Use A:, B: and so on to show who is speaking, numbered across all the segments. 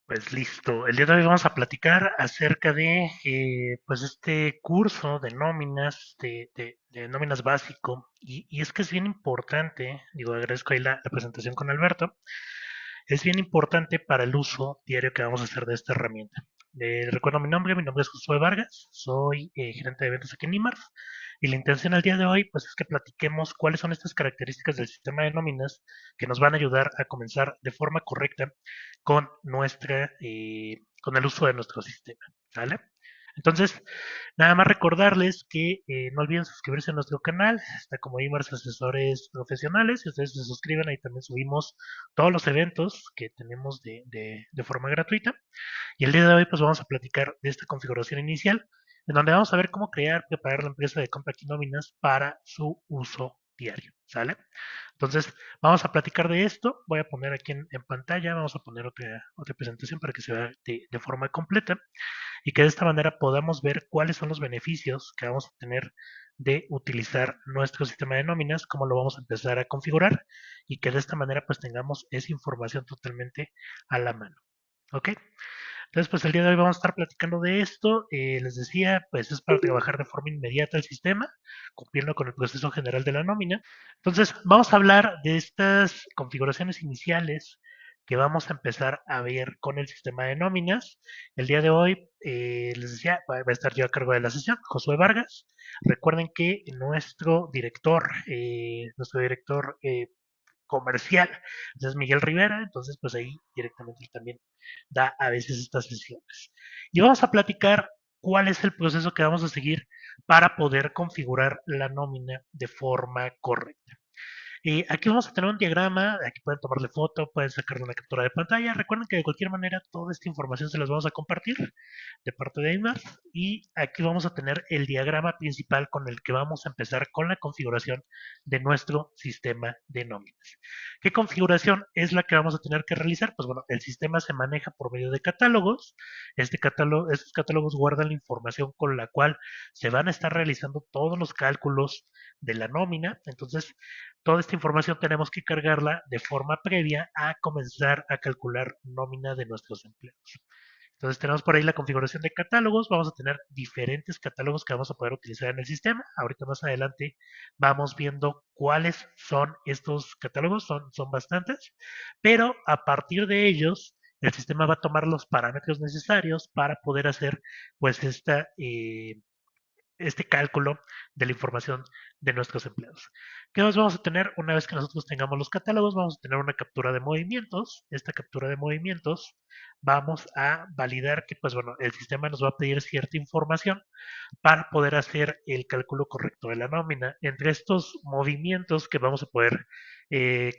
A: Pues listo. El día de hoy vamos a platicar acerca de pues este curso de nóminas, de nóminas básico. Y es que es bien importante, digo, agradezco ahí la presentación con Alberto, es bien importante para el uso diario que vamos a hacer de esta herramienta. Recuerdo mi nombre es Josué Vargas, soy gerente de ventas aquí en IMARF. Y la intención al día de hoy pues es que platiquemos cuáles son estas características del sistema de nóminas que nos van a ayudar a comenzar de forma correcta con el uso de nuestro sistema, ¿sale? Entonces, nada más recordarles que no olviden suscribirse a nuestro canal, está como IMARS Asesores Profesionales, si ustedes se suscriben ahí también subimos todos los eventos que tenemos de forma gratuita. Y el día de hoy pues vamos a platicar de esta configuración inicial, en donde vamos a ver cómo crear, preparar la empresa de compra y nóminas para su uso diario, ¿sale? Entonces, vamos a platicar de esto. Voy a poner aquí en pantalla, vamos a poner otra presentación para que se vea de forma completa y que de esta manera podamos ver cuáles son los beneficios que vamos a tener de utilizar nuestro sistema de nóminas, cómo lo vamos a empezar a configurar y que de esta manera pues tengamos esa información totalmente a la mano. ¿Ok? Entonces, pues el día de hoy vamos a estar platicando de esto. Les decía, pues es para trabajar de forma inmediata el sistema, cumpliendo con el proceso general de la nómina. Entonces, vamos a hablar de estas configuraciones iniciales que vamos a empezar a ver con el sistema de nóminas. El día de hoy, les decía, va a estar yo a cargo de la sesión, Josué Vargas. Recuerden que nuestro director comercial. Entonces Miguel Rivera, entonces pues ahí directamente él también da a veces estas sesiones. Y vamos a platicar cuál es el proceso que vamos a seguir para poder configurar la nómina de forma correcta. Aquí vamos a tener un diagrama, aquí pueden tomarle foto, pueden sacarle una captura de pantalla. Recuerden que de cualquier manera toda esta información se las vamos a compartir de parte de Aymar y aquí vamos a tener el diagrama principal con el que vamos a empezar con la configuración de nuestro sistema de nóminas. ¿Qué configuración es la que vamos a tener que realizar? Pues bueno, el sistema se maneja por medio de catálogos. Estos catálogos guardan la información con la cual se van a estar realizando todos los cálculos de la nómina. Entonces, toda esta información tenemos que cargarla de forma previa a comenzar a calcular nómina de nuestros empleados. Entonces tenemos por ahí la configuración de catálogos, vamos a tener diferentes catálogos que vamos a poder utilizar en el sistema. Ahorita más adelante vamos viendo cuáles son estos catálogos, son bastantes, pero a partir de ellos el sistema va a tomar los parámetros necesarios para poder hacer pues este cálculo de la información de nuestros empleados. ¿Qué más vamos a tener una vez que nosotros tengamos los catálogos? Vamos a tener una captura de movimientos. Esta captura de movimientos vamos a validar que, pues bueno, el sistema nos va a pedir cierta información para poder hacer el cálculo correcto de la nómina. Entre estos movimientos que vamos a poder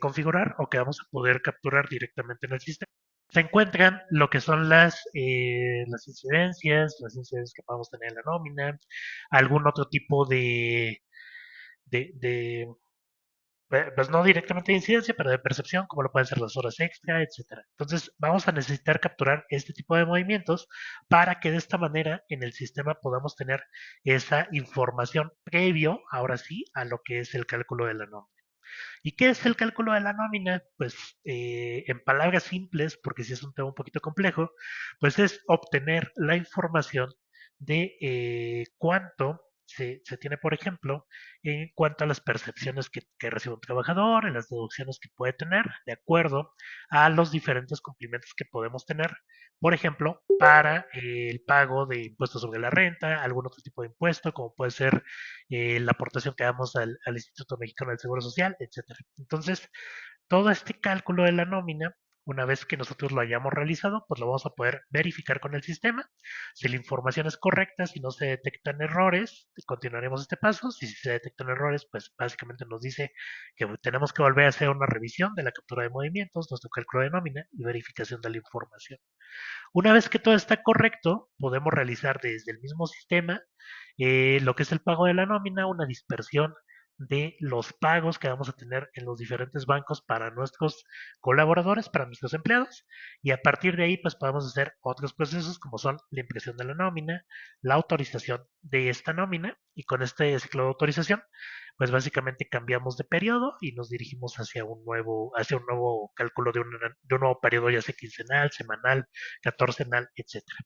A: configurar o que vamos a poder capturar directamente en el sistema, se encuentran lo que son las incidencias que podemos tener en la nómina, algún otro tipo de, de pues no directamente de incidencia, pero de percepción, como lo pueden ser las horas extra, etcétera. Entonces, vamos a necesitar capturar este tipo de movimientos para que de esta manera en el sistema podamos tener esa información previo, ahora sí, a lo que es el cálculo de la nómina. ¿Y qué es el cálculo de la nómina? Pues en palabras simples, porque si es un tema un poquito complejo, pues es obtener la información de cuánto se tiene, por ejemplo, en cuanto a las percepciones que recibe un trabajador, en las deducciones que puede tener, de acuerdo a los diferentes cumplimientos que podemos tener, por ejemplo, para el pago de impuestos sobre la renta, algún otro tipo de impuesto, como puede ser la aportación que damos al Instituto Mexicano del Seguro Social, etcétera. Entonces, todo este cálculo de la nómina, una vez que nosotros lo hayamos realizado, pues lo vamos a poder verificar con el sistema. Si la información es correcta, si no se detectan errores, continuaremos este paso. Si se detectan errores, pues básicamente nos dice que tenemos que volver a hacer una revisión de la captura de movimientos, nuestro cálculo de nómina y verificación de la información. Una vez que todo está correcto, podemos realizar desde el mismo sistema lo que es el pago de la nómina, una dispersión de los pagos que vamos a tener en los diferentes bancos para nuestros colaboradores, para nuestros empleados, y a partir de ahí pues podemos hacer otros procesos como son la impresión de la nómina, la autorización de esta nómina, y con este ciclo de autorización pues básicamente cambiamos de periodo y nos dirigimos hacia un nuevo cálculo de un nuevo periodo, ya sea quincenal, semanal, catorcenal, etcétera.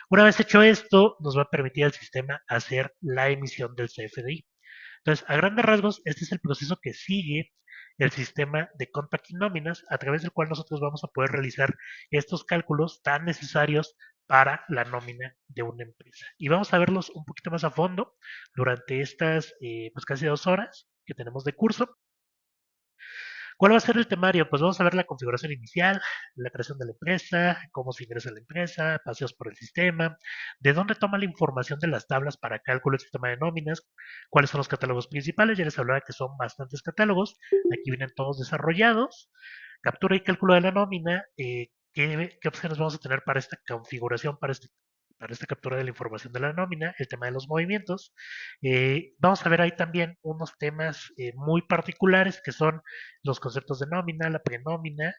A: Una vez hecho esto, nos va a permitir al sistema hacer la emisión del CFDI. Entonces, a grandes rasgos, este es el proceso que sigue el sistema de Compact Nóminas, a través del cual nosotros vamos a poder realizar estos cálculos tan necesarios para la nómina de una empresa. Y vamos a verlos un poquito más a fondo durante estas pues casi 2 horas que tenemos de curso. ¿Cuál va a ser el temario? Pues vamos a ver la configuración inicial, la creación de la empresa, cómo se ingresa a la empresa, paseos por el sistema, de dónde toma la información de las tablas para cálculo del sistema de nóminas, cuáles son los catálogos principales, ya les hablaba que son bastantes catálogos, aquí vienen todos desarrollados, captura y cálculo de la nómina, qué opciones vamos a tener para esta configuración, para esta captura de la información de la nómina, el tema de los movimientos. Vamos a ver ahí también unos temas muy particulares que son los conceptos de nómina, la prenómina,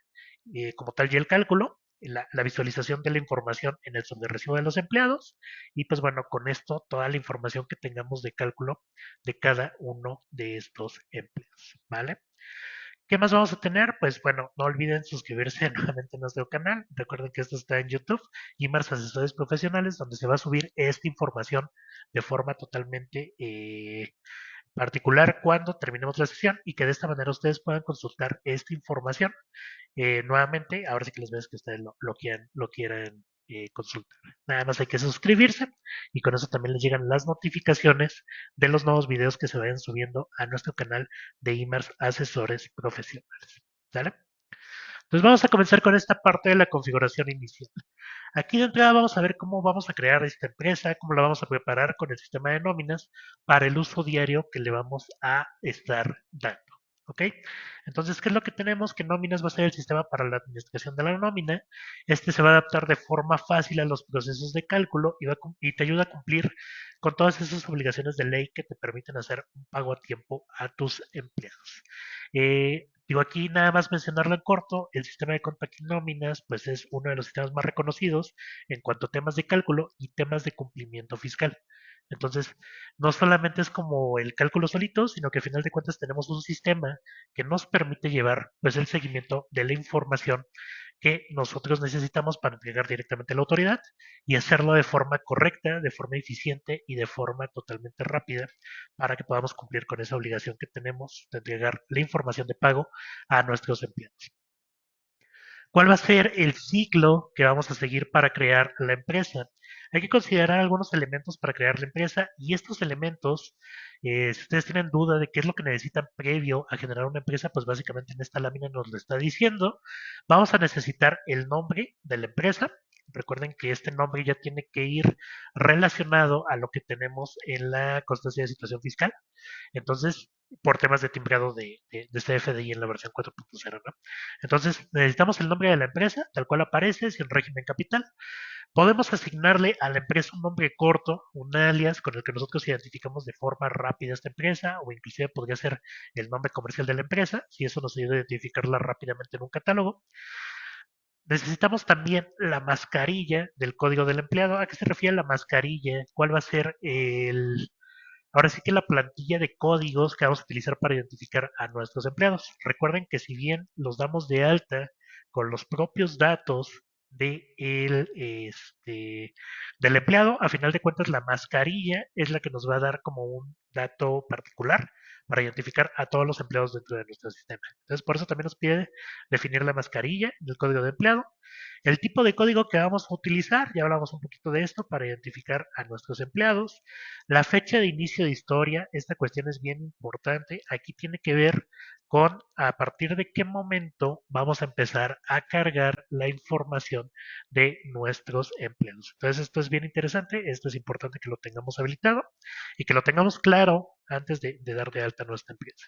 A: como tal y el cálculo, la visualización de la información en el sobrerecibo de los empleados y pues bueno, con esto toda la información que tengamos de cálculo de cada uno de estos empleados, ¿vale? ¿Qué más vamos a tener? Pues bueno, no olviden suscribirse nuevamente a nuestro canal. Recuerden que esto está en YouTube, Imars Asesores Profesionales, donde se va a subir esta información de forma totalmente particular cuando terminemos la sesión y que de esta manera ustedes puedan consultar esta información nuevamente. Ahora sí que les ves que ustedes lo quieran consultar. Nada más hay que suscribirse y con eso también les llegan las notificaciones de los nuevos videos que se vayan subiendo a nuestro canal de IMARS Asesores Profesionales. ¿Sale? Entonces vamos a comenzar con esta parte de la configuración inicial. Aquí de entrada vamos a ver cómo vamos a crear esta empresa, cómo la vamos a preparar con el sistema de nóminas para el uso diario que le vamos a estar dando. ¿Ok? Entonces, ¿qué es lo que tenemos? Que nóminas va a ser el sistema para la administración de la nómina. Este se va a adaptar de forma fácil a los procesos de cálculo y te ayuda a cumplir con todas esas obligaciones de ley que te permiten hacer un pago a tiempo a tus empleados. Digo aquí nada más mencionarlo en corto, el sistema de Compact Nóminas pues es uno de los sistemas más reconocidos en cuanto a temas de cálculo y temas de cumplimiento fiscal. Entonces, no solamente es como el cálculo solito, sino que al final de cuentas tenemos un sistema que nos permite llevar pues el seguimiento de la información que nosotros necesitamos para entregar directamente a la autoridad y hacerlo de forma correcta, de forma eficiente y de forma totalmente rápida para que podamos cumplir con esa obligación que tenemos de entregar la información de pago a nuestros empleados. ¿Cuál va a ser el ciclo que vamos a seguir para crear la empresa? Hay que considerar algunos elementos para crear la empresa y estos elementos, si ustedes tienen duda de qué es lo que necesitan previo a generar una empresa, pues básicamente en esta lámina nos lo está diciendo. Vamos a necesitar el nombre de la empresa. Recuerden que este nombre ya tiene que ir relacionado a lo que tenemos en la constancia de situación fiscal. Entonces, por temas de timbrado de CFDI en la versión 4.0, ¿no? Entonces, necesitamos el nombre de la empresa, tal cual aparece, sin régimen capital. Podemos asignarle a la empresa un nombre corto, un alias con el que nosotros identificamos de forma rápida esta empresa, o inclusive podría ser el nombre comercial de la empresa, si eso nos ayuda a identificarla rápidamente en un catálogo. Necesitamos también la mascarilla del código del empleado. ¿A qué se refiere la mascarilla? ¿Cuál va a ser ahora sí que la plantilla de códigos que vamos a utilizar para identificar a nuestros empleados? Recuerden que si bien los damos de alta con los propios datos del empleado, a final de cuentas la mascarilla es la que nos va a dar como un dato particular para identificar a todos los empleados dentro de nuestro sistema. Entonces, por eso también nos pide definir la mascarilla del código de empleado. El tipo de código que vamos a utilizar, ya hablamos un poquito de esto, para identificar a nuestros empleados. La fecha de inicio de historia, esta cuestión es bien importante. Aquí tiene que ver con a partir de qué momento vamos a empezar a cargar la información de nuestros empleados. Entonces, esto es bien interesante, esto es importante que lo tengamos habilitado y que lo tengamos claro antes de dar de alta nuestra empresa.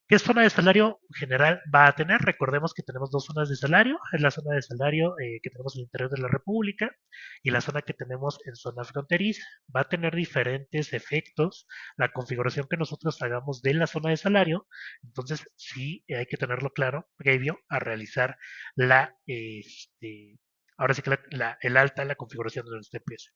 A: ¿Qué zona de salario general va a tener? Recordemos que tenemos dos zonas de salario. Es la zona de salario que tenemos en el interior de la República y la zona que tenemos en zona fronteriza. Va a tener diferentes efectos la configuración que nosotros hagamos de la zona de salario. Entonces, sí hay que tenerlo claro previo a realizar la Ahora sí que el alta, la configuración de nuestra empresa.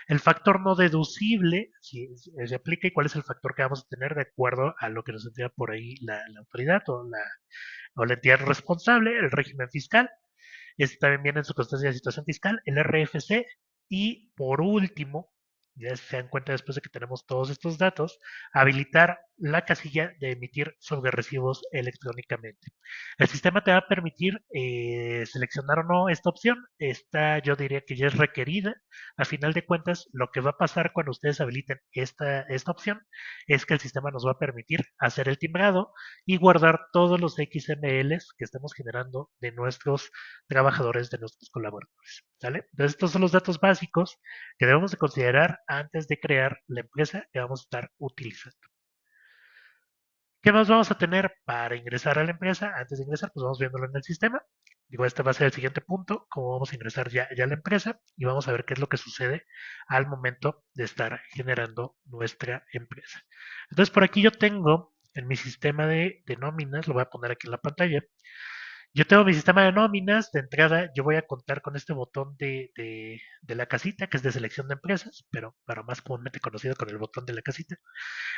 A: El factor no deducible, si se aplica, y cuál es el factor que vamos a tener de acuerdo a lo que nos entrega por ahí la autoridad o la entidad responsable, el régimen fiscal. Este también viene en su constancia de situación fiscal, el RFC. Y por último, ya se dan cuenta después de que tenemos todos estos datos, habilitar la casilla de emitir sobre recibos electrónicamente. El sistema te va a permitir seleccionar o no esta opción. Esta yo diría que ya es requerida. A final de cuentas, lo que va a pasar cuando ustedes habiliten esta opción es que el sistema nos va a permitir hacer el timbrado y guardar todos los XMLs que estemos generando de nuestros trabajadores, de nuestros colaboradores. ¿Sale? Entonces, estos son los datos básicos que debemos de considerar antes de crear la empresa que vamos a estar utilizando. ¿Qué más vamos a tener para ingresar a la empresa? Antes de ingresar, pues vamos viéndolo en el sistema. Digo, este va a ser el siguiente punto, cómo vamos a ingresar ya a la empresa y vamos a ver qué es lo que sucede al momento de estar generando nuestra empresa. Entonces, por aquí yo tengo en mi sistema de nóminas, lo voy a poner aquí en la pantalla, yo tengo mi sistema de nóminas. De entrada, yo voy a contar con este botón de la casita, que es de selección de empresas, pero más comúnmente conocido con el botón de la casita.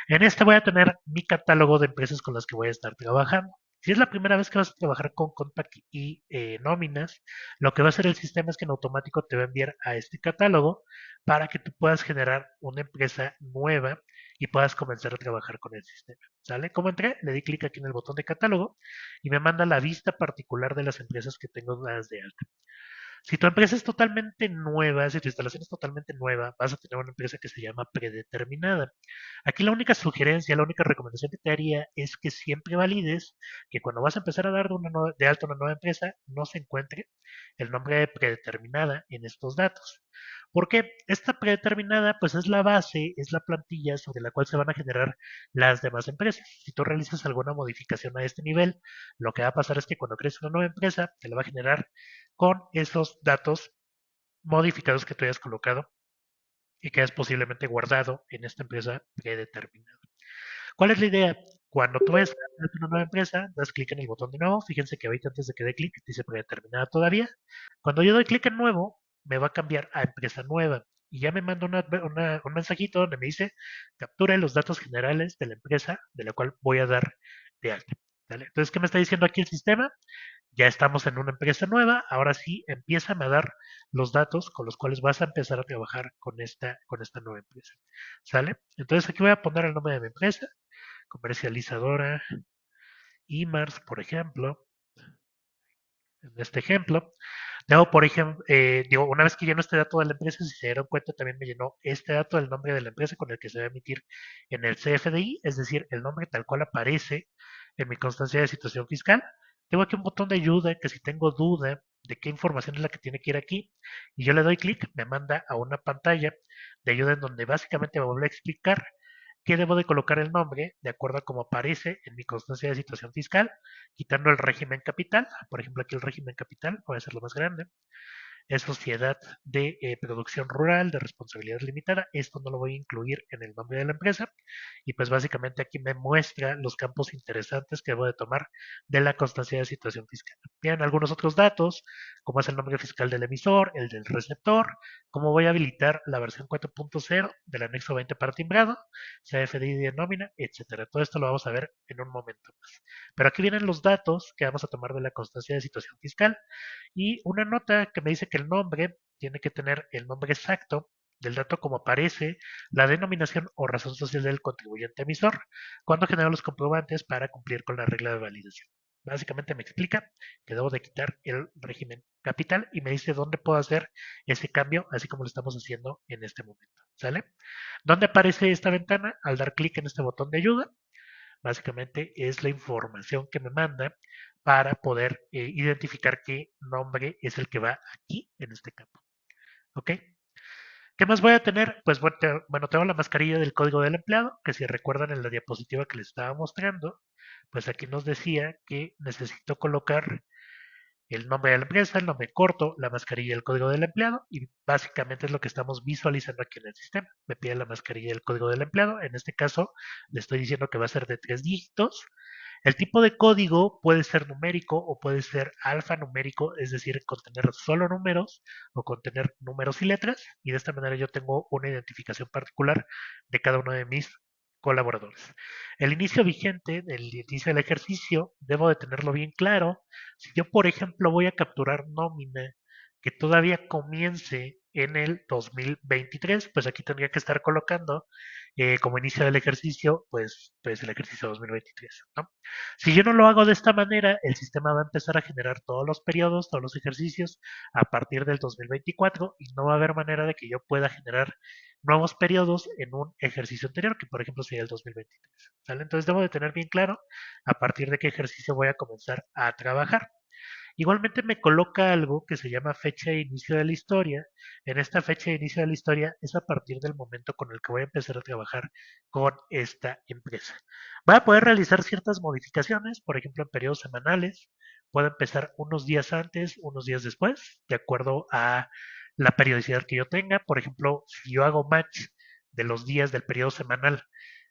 A: En este voy a tener mi catálogo de empresas con las que voy a estar trabajando. Si es la primera vez que vas a trabajar con Compact y nóminas, lo que va a hacer el sistema es que en automático te va a enviar a este catálogo para que tú puedas generar una empresa nueva y puedas comenzar a trabajar con el sistema. ¿Sale? Como entré, le di clic aquí en el botón de catálogo y me manda la vista particular de las empresas que tengo dadas de alta. Si tu empresa es totalmente nueva, si tu instalación es totalmente nueva, vas a tener una empresa que se llama predeterminada. Aquí la única sugerencia, la única recomendación que te haría es que siempre valides que cuando vas a empezar a dar de alta una nueva empresa, no se encuentre el nombre de predeterminada en estos datos. Porque esta predeterminada, pues es la base, es la plantilla sobre la cual se van a generar las demás empresas. Si tú realizas alguna modificación a este nivel, lo que va a pasar es que cuando crees una nueva empresa, te la va a generar con esos datos modificados que tú hayas colocado y que hayas posiblemente guardado en esta empresa predeterminada. ¿Cuál es la idea? Cuando tú ves una nueva empresa, das clic en el botón de nuevo. Fíjense que ahorita antes de que dé clic dice predeterminada todavía. Cuando yo doy clic en nuevo, me va a cambiar a empresa nueva. Y ya me manda un mensajito donde me dice captura los datos generales de la empresa de la cual voy a dar de alta. ¿Vale? Entonces, ¿qué me está diciendo aquí el sistema? Ya estamos en una empresa nueva, ahora sí empieza a dar los datos con los cuales vas a empezar a trabajar con esta nueva empresa. ¿Sale? Entonces aquí voy a poner el nombre de mi empresa, comercializadora IMARS, por ejemplo, en este ejemplo. Luego, por ejemplo, digo, una vez que lleno este dato de la empresa, si se dieron cuenta, también me llenó este dato del nombre de la empresa con el que se va a emitir en el CFDI, es decir, el nombre tal cual aparece en mi constancia de situación fiscal. Tengo aquí un botón de ayuda que si tengo duda de qué información es la que tiene que ir aquí, y yo le doy clic, me manda a una pantalla de ayuda en donde básicamente me vuelve a explicar qué debo de colocar el nombre de acuerdo a como aparece en mi constancia de situación fiscal, quitando el régimen capital. Por ejemplo, aquí el régimen capital puede ser lo más grande. Es sociedad de producción rural de responsabilidad limitada. Esto no lo voy a incluir en el nombre de la empresa. Y pues básicamente aquí me muestra los campos interesantes que debo de tomar de la constancia de situación fiscal. Tienen algunos otros datos, como es el nombre fiscal del emisor, el del receptor, cómo voy a habilitar la versión 4.0 del anexo 20 para timbrado, CFDI de nómina, etcétera. Todo esto lo vamos a ver en un momento más. Pero aquí vienen los datos que vamos a tomar de la constancia de situación fiscal y una nota que me dice que el nombre tiene que tener el nombre exacto del dato como aparece, la denominación o razón social del contribuyente emisor, cuando genero los comprobantes para cumplir con la regla de validación. Básicamente me explica que debo de quitar el régimen capital y me dice dónde puedo hacer ese cambio, así como lo estamos haciendo en este momento. ¿Sale? ¿Dónde aparece esta ventana? Al dar clic en este botón de ayuda, básicamente es la información que me manda para poder identificar qué nombre es el que va aquí en este campo. ¿Ok? ¿Qué más voy a tener? Pues bueno, tengo la mascarilla del código del empleado, que si recuerdan en la diapositiva que les estaba mostrando, pues aquí nos decía que necesito colocar el nombre de la empresa, el nombre corto, la mascarilla del código del empleado y básicamente es lo que estamos visualizando aquí en el sistema. Me pide la mascarilla del código del empleado, en este caso le estoy diciendo que va a ser de 3 dígitos. El tipo de código puede ser numérico o puede ser alfanumérico, es decir, contener solo números o contener números y letras, y de esta manera yo tengo una identificación particular de cada uno de mis colaboradores. El inicio vigente, el inicio del ejercicio, debo de tenerlo bien claro. Si yo, por ejemplo, voy a capturar nómina que todavía comience en el 2023, pues aquí tendría que estar colocando como inicio del ejercicio, pues el ejercicio 2023, ¿no? Si yo no lo hago de esta manera, el sistema va a empezar a generar todos los periodos, todos los ejercicios a partir del 2024 y no va a haber manera de que yo pueda generar nuevos periodos en un ejercicio anterior, que por ejemplo sería el 2023. ¿Sale? Entonces debo de tener bien claro a partir de qué ejercicio voy a comenzar a trabajar. Igualmente me coloca algo que se llama fecha de inicio de la historia. En esta fecha de inicio de la historia es a partir del momento con el que voy a empezar a trabajar con esta empresa. Voy a poder realizar ciertas modificaciones, por ejemplo, en periodos semanales. Puedo empezar unos días antes, unos días después, de acuerdo a la periodicidad que yo tenga. Por ejemplo, si yo hago match de los días del periodo semanal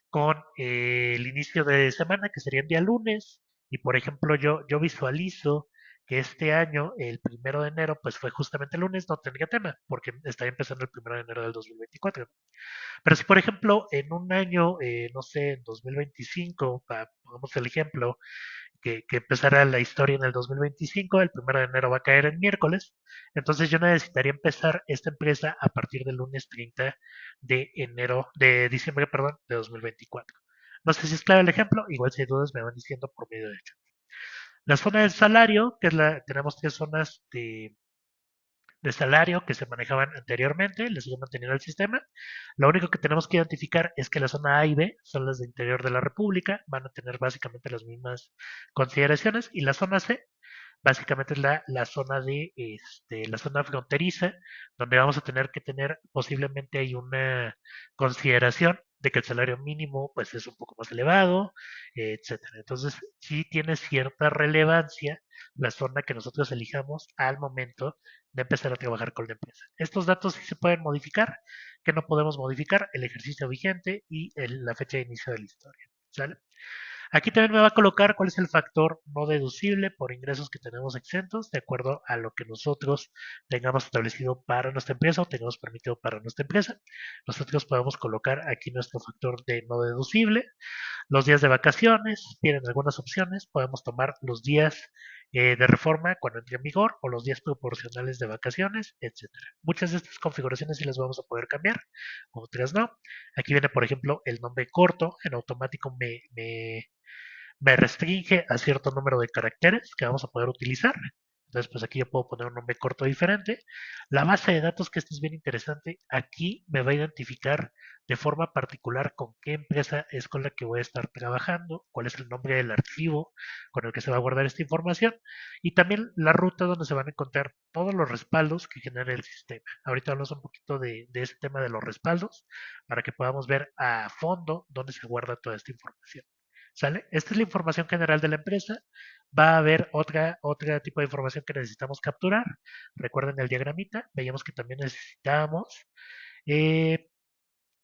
A: con el inicio de semana, que sería el día lunes, y por ejemplo yo visualizo que este año, el 1 de enero, pues fue justamente el lunes, no tendría tema, porque estaría empezando el 1 de enero del 2024. Pero si, por ejemplo, en un año, no sé, en 2025, pongamos el ejemplo, que empezara la historia en el 2025, el 1 de enero va a caer en miércoles, entonces yo necesitaría empezar esta empresa a partir del lunes 30 de diciembre, perdón, de 2024. No sé si es claro el ejemplo, igual si hay dudas me van diciendo por medio de hecho. La zona del salario, tenemos tres zonas de salario que se manejaban anteriormente, le siguen manteniendo el sistema. Lo único que tenemos que identificar es que la zona A y B son las de interior de la República, van a tener básicamente las mismas consideraciones, y la zona C básicamente es la zona la zona fronteriza, donde vamos a tener que tener posiblemente hay una consideración de que el salario mínimo pues es un poco más elevado, etcétera. Entonces, sí tiene cierta relevancia la zona que nosotros elijamos al momento de empezar a trabajar con la empresa. Estos datos sí se pueden modificar, que no podemos modificar el ejercicio vigente y la fecha de inicio de la historia. ¿Sale? Aquí también me va a colocar cuál es el factor no deducible por ingresos que tenemos exentos, de acuerdo a lo que nosotros tengamos establecido para nuestra empresa o tengamos permitido para nuestra empresa. Nosotros podemos colocar aquí nuestro factor de no deducible. Los días de vacaciones, tienen algunas opciones. Podemos tomar los días de reforma cuando entre en vigor o los días proporcionales de vacaciones, etcétera. Muchas de estas configuraciones sí las vamos a poder cambiar, otras no. Aquí viene, por ejemplo, el nombre corto. En automático me restringe a cierto número de caracteres que vamos a poder utilizar. Entonces, pues aquí yo puedo poner un nombre corto diferente. La base de datos, que esto es bien interesante, aquí me va a identificar de forma particular con qué empresa es con la que voy a estar trabajando, cuál es el nombre del archivo con el que se va a guardar esta información y también la ruta donde se van a encontrar todos los respaldos que genera el sistema. Ahorita hablamos un poquito de este tema de los respaldos para que podamos ver a fondo dónde se guarda toda esta información. ¿Sale? Esta es la información general de la empresa. Va a haber otra tipo de información que necesitamos capturar. Recuerden el diagramita. Veíamos que también necesitábamos eh,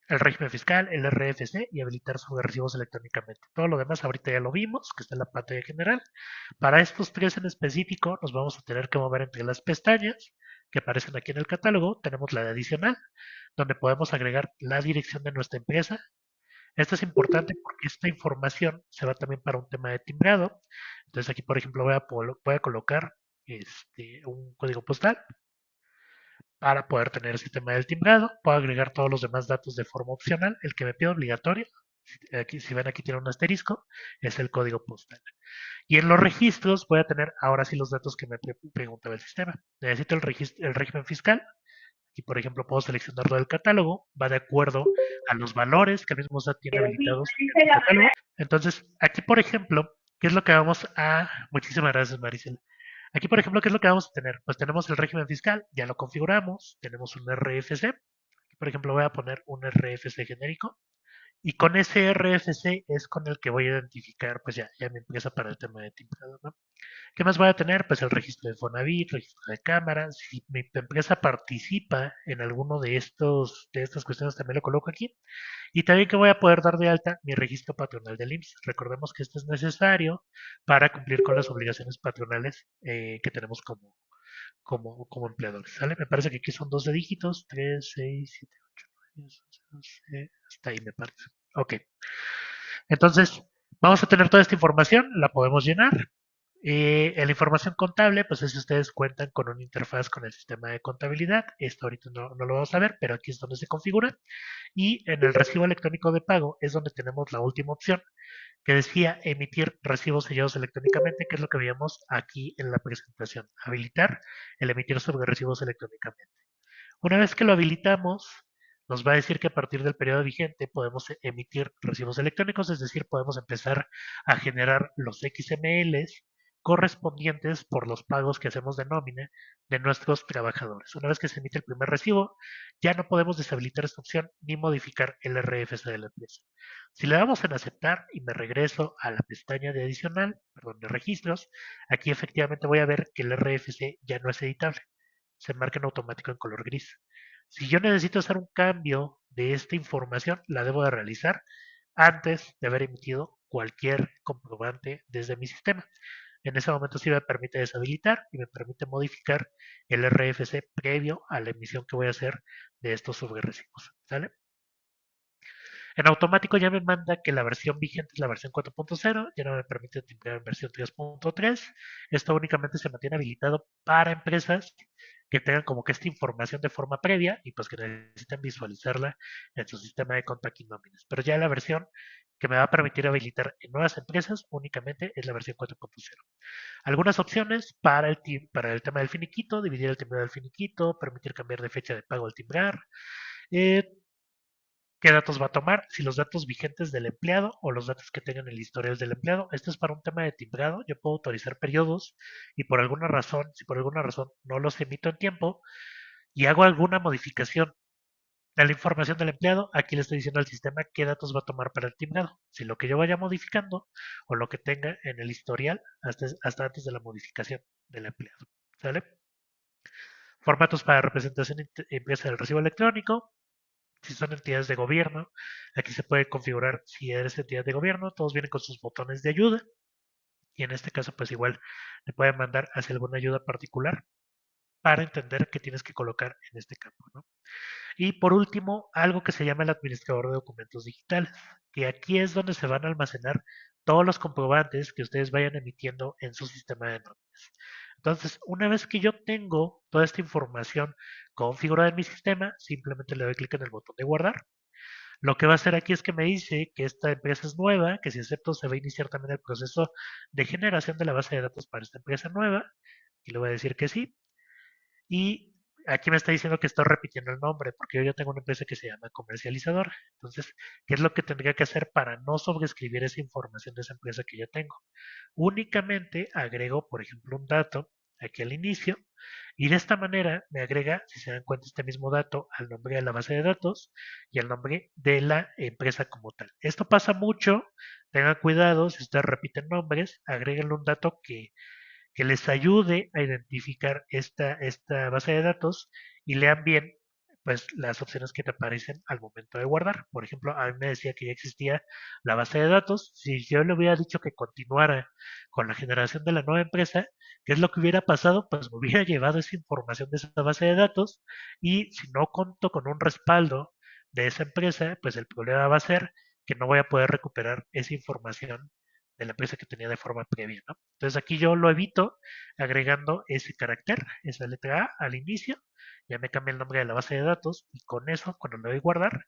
A: el régimen fiscal, el RFC y habilitar sus recibos electrónicamente. Todo lo demás ahorita ya lo vimos, que está en la pantalla general. Para estos tres en específico nos vamos a tener que mover entre las pestañas que aparecen aquí en el catálogo. Tenemos la de adicional, donde podemos agregar la dirección de nuestra empresa. Esto es importante porque esta información se va también para un tema de timbrado. Entonces aquí, por ejemplo, voy a colocar un código postal para poder tener el sistema del timbrado. Puedo agregar todos los demás datos de forma opcional. El que me pide obligatorio, aquí, si ven aquí tiene un asterisco, es el código postal. Y en los registros voy a tener ahora sí los datos que me preguntaba el sistema. Necesito el régimen fiscal. Aquí, por ejemplo, puedo seleccionarlo del catálogo, va de acuerdo a los valores que el mismo SAT tiene habilitados en el catálogo. Entonces, aquí, por ejemplo, ¿qué es lo que vamos a... Muchísimas gracias, Maricel. Aquí, por ejemplo, ¿qué es lo que vamos a tener? Pues tenemos el régimen fiscal, ya lo configuramos, tenemos un RFC. Aquí, por ejemplo, voy a poner un RFC genérico Y con ese RFC es con el que voy a identificar, pues ya mi empresa para el tema de timbrado, ¿no? ¿Qué más voy a tener? Pues el registro de Fonavit, registro de cámaras. Si mi empresa participa en alguno de estas cuestiones, también lo coloco aquí. Y también que voy a poder dar de alta mi registro patronal del IMSS. Recordemos que esto es necesario para cumplir con las obligaciones patronales que tenemos como empleadores. ¿Sale? Me parece que aquí son 12 dígitos, 3, 6, 7, 8, 9, 10, 11, 12, hasta ahí me parece. Ok. Entonces, vamos a tener toda esta información, la podemos llenar. En la información contable, pues es si ustedes cuentan con una interfaz con el sistema de contabilidad. Esto ahorita no lo vamos a ver, pero aquí es donde se configura. Y en el recibo electrónico de pago es donde tenemos la última opción que decía emitir recibos sellados electrónicamente, que es lo que veíamos aquí en la presentación. Habilitar el emitir sobre recibos electrónicamente. Una vez que lo habilitamos, nos va a decir que a partir del periodo vigente podemos emitir recibos electrónicos, es decir, podemos empezar a generar los XMLs correspondientes por los pagos que hacemos de nómina de nuestros trabajadores. Una vez que se emite el primer recibo, ya no podemos deshabilitar esta opción ni modificar el RFC de la empresa. Si le damos en aceptar y me regreso a la pestaña de adicional, perdón, de registros, aquí efectivamente voy a ver que el RFC ya no es editable, se marca en automático en color gris. Si yo necesito hacer un cambio de esta información, la debo de realizar antes de haber emitido cualquier comprobante desde mi sistema. En ese momento sí me permite deshabilitar y me permite modificar el RFC previo a la emisión que voy a hacer de estos subrecibos. ¿Sale? En automático ya me manda que la versión vigente es la versión 4.0, ya no me permite timbrar en versión 3.3. Esto únicamente se mantiene habilitado para empresas que tengan como que esta información de forma previa y pues que necesiten visualizarla en su sistema de contacto y nóminas. Pero ya la versión que me va a permitir habilitar en nuevas empresas únicamente es la versión 4.0. Algunas opciones para el tema del finiquito, dividir el timbrado del finiquito, permitir cambiar de fecha de pago al timbrar, eh, qué datos va a tomar, si los datos vigentes del empleado o los datos que tengan el historial del empleado. Esto es para un tema de timbrado. Yo puedo autorizar periodos y por alguna razón, si por alguna razón no los emito en tiempo y hago alguna modificación de la información del empleado, aquí le estoy diciendo al sistema qué datos va a tomar para el timbrado. Si lo que yo vaya modificando o lo que tenga en el historial hasta antes de la modificación del empleado. ¿Sale? Formatos para representación impresa del recibo electrónico. Si son entidades de gobierno, aquí se puede configurar si eres entidad de gobierno, todos vienen con sus botones de ayuda y en este caso pues igual te pueden mandar hacia alguna ayuda particular para entender qué tienes que colocar en este campo, ¿no? Y por último, algo que se llama el administrador de documentos digitales, que aquí es donde se van a almacenar todos los comprobantes que ustedes vayan emitiendo en su sistema de nóminas. Entonces, una vez que yo tengo toda esta información configurada en mi sistema, simplemente le doy clic en el botón de guardar. Lo que va a hacer aquí es que me dice que esta empresa es nueva, que si acepto se va a iniciar también el proceso de generación de la base de datos para esta empresa nueva. Y le voy a decir que sí. Y aquí me está diciendo que estoy repitiendo el nombre, porque yo ya tengo una empresa que se llama comercializador. Entonces, ¿qué es lo que tendría que hacer para no sobreescribir esa información de esa empresa que ya tengo? Únicamente agrego, por ejemplo, un dato aquí al inicio y de esta manera me agrega, si se dan cuenta, este mismo dato al nombre de la base de datos y al nombre de la empresa como tal. Esto pasa mucho, tengan cuidado, si ustedes repiten nombres, agréguenle un dato que les ayude a identificar esta base de datos y lean bien pues las opciones que te aparecen al momento de guardar. Por ejemplo, a mí me decía que ya existía la base de datos. Si yo le hubiera dicho que continuara con la generación de la nueva empresa, ¿qué es lo que hubiera pasado? Pues me hubiera llevado esa información de esa base de datos y si no conto con un respaldo de esa empresa, pues el problema va a ser que no voy a poder recuperar esa información de la empresa que tenía de forma previa, ¿no? Entonces aquí yo lo evito agregando ese carácter, esa letra A al inicio, ya me cambia el nombre de la base de datos y con eso, cuando le doy guardar,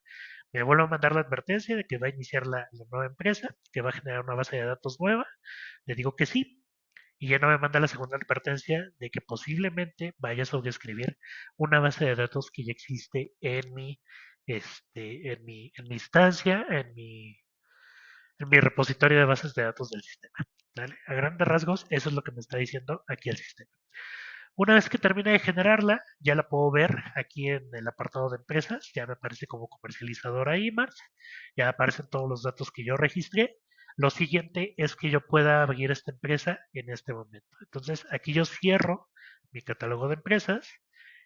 A: me vuelvo a mandar la advertencia de que va a iniciar la nueva empresa, que va a generar una base de datos nueva, le digo que sí, y ya no me manda la segunda advertencia de que posiblemente vaya a sobreescribir una base de datos que ya existe en mi instancia, en mi repositorio de bases de datos del sistema. ¿Vale? A grandes rasgos, eso es lo que me está diciendo aquí el sistema. Una vez que termine de generarla, ya la puedo ver aquí en el apartado de empresas, ya me aparece como comercializadora IMARS, ya aparecen todos los datos que yo registré. Lo siguiente es que yo pueda abrir esta empresa en este momento. Entonces aquí yo cierro mi catálogo de empresas.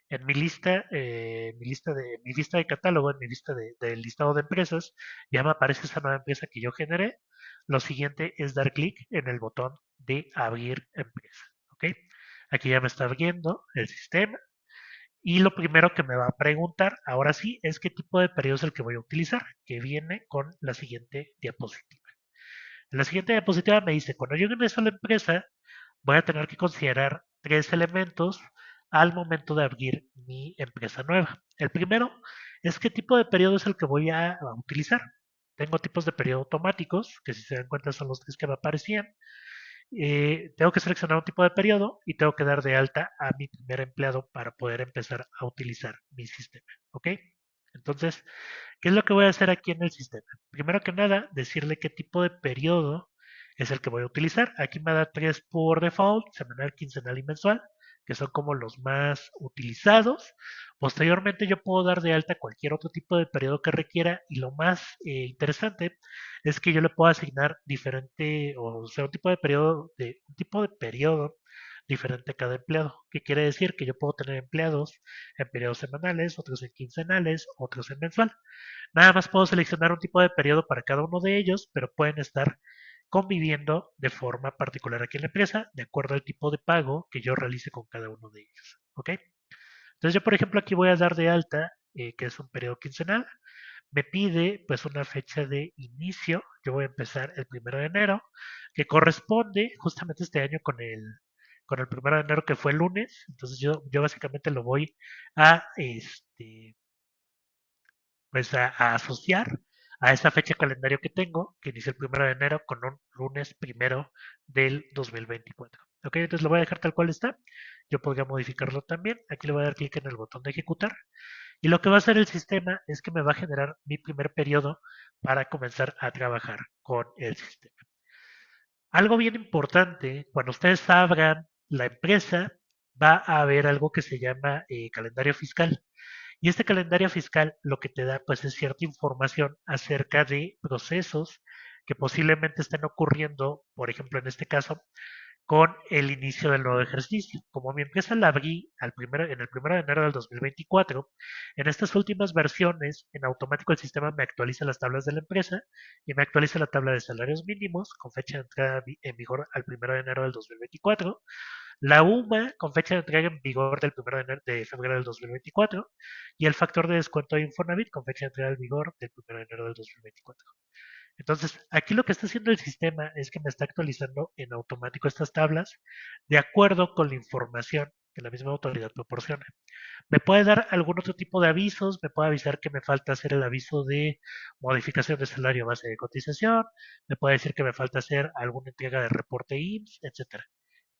A: En mi lista de catálogo, en mi lista del listado de empresas, ya me aparece esa nueva empresa que yo generé. Lo siguiente es dar clic en el botón de abrir empresa. ¿Ok? Aquí ya me está abriendo el sistema y lo primero que me va a preguntar, ahora sí, es qué tipo de periodo es el que voy a utilizar, que viene con la siguiente diapositiva. En la siguiente diapositiva me dice, cuando yo ingreso a la empresa, voy a tener que considerar tres elementos al momento de abrir mi empresa nueva. El primero es qué tipo de periodo es el que voy a utilizar. Tengo tipos de periodo automáticos, que si se dan cuenta son los tres que me aparecían. Tengo que seleccionar un tipo de periodo y tengo que dar de alta a mi primer empleado para poder empezar a utilizar mi sistema. ¿Ok? Entonces, ¿qué es lo que voy a hacer aquí en el sistema? Primero que nada, decirle qué tipo de periodo es el que voy a utilizar. Aquí me da tres por default, semanal, quincenal y mensual, que son como los más utilizados. Posteriormente yo puedo dar de alta cualquier otro tipo de periodo que requiera y lo más interesante es que yo le puedo asignar diferente, o sea, un tipo de periodo diferente a cada empleado. ¿Qué quiere decir? Que yo puedo tener empleados en periodos semanales, otros en quincenales, otros en mensual. Nada más puedo seleccionar un tipo de periodo para cada uno de ellos, pero pueden estar conviviendo de forma particular aquí en la empresa, de acuerdo al tipo de pago que yo realice con cada uno de ellos. ¿Ok? Entonces yo, por ejemplo, aquí voy a dar de alta, que es un periodo quincenal. Me pide pues una fecha de inicio. Yo voy a empezar el 1 de enero, que corresponde justamente este año con el 1 de enero que fue el lunes. Entonces yo básicamente lo voy a, pues a asociar a esa fecha calendario que tengo, que inicia el 1 de enero con un lunes 1 del 2024. Ok, entonces lo voy a dejar tal cual está. Yo podría modificarlo también. Aquí le voy a dar clic en el botón de ejecutar. Y lo que va a hacer el sistema es que me va a generar mi primer periodo para comenzar a trabajar con el sistema. Algo bien importante, cuando ustedes abran la empresa, va a haber algo que se llama calendario fiscal. Y este calendario fiscal lo que te da pues es cierta información acerca de procesos que posiblemente estén ocurriendo, por ejemplo en este caso, con el inicio del nuevo ejercicio. Como mi empresa la abrí en el 1 de enero del 2024, en estas últimas versiones, en automático el sistema me actualiza las tablas de la empresa y me actualiza la tabla de salarios mínimos con fecha de entrada en vigor al 1 de enero del 2024, la UMA con fecha de entrega en vigor del 1 de febrero del 2024 y el factor de descuento de Infonavit con fecha de entrega en vigor del 1 de enero del 2024. Entonces, aquí lo que está haciendo el sistema es que me está actualizando en automático estas tablas de acuerdo con la información que la misma autoridad proporciona. Me puede dar algún otro tipo de avisos, me puede avisar que me falta hacer el aviso de modificación de salario a base de cotización, me puede decir que me falta hacer alguna entrega de reporte IMSS, etcétera.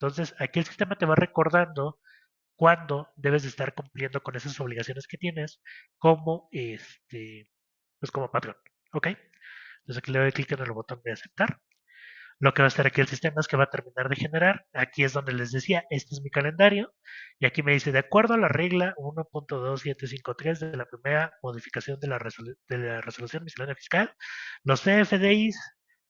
A: Entonces, aquí el sistema te va recordando cuándo debes de estar cumpliendo con esas obligaciones que tienes como pues como patrón, ¿ok? Entonces aquí le doy clic en el botón de aceptar. Lo que va a hacer aquí el sistema es que va a terminar de generar. Aquí es donde les decía, este es mi calendario. Y aquí me dice, de acuerdo a la regla 1.2753 de la primera modificación de la resolución miscelánea fiscal, los CFDIs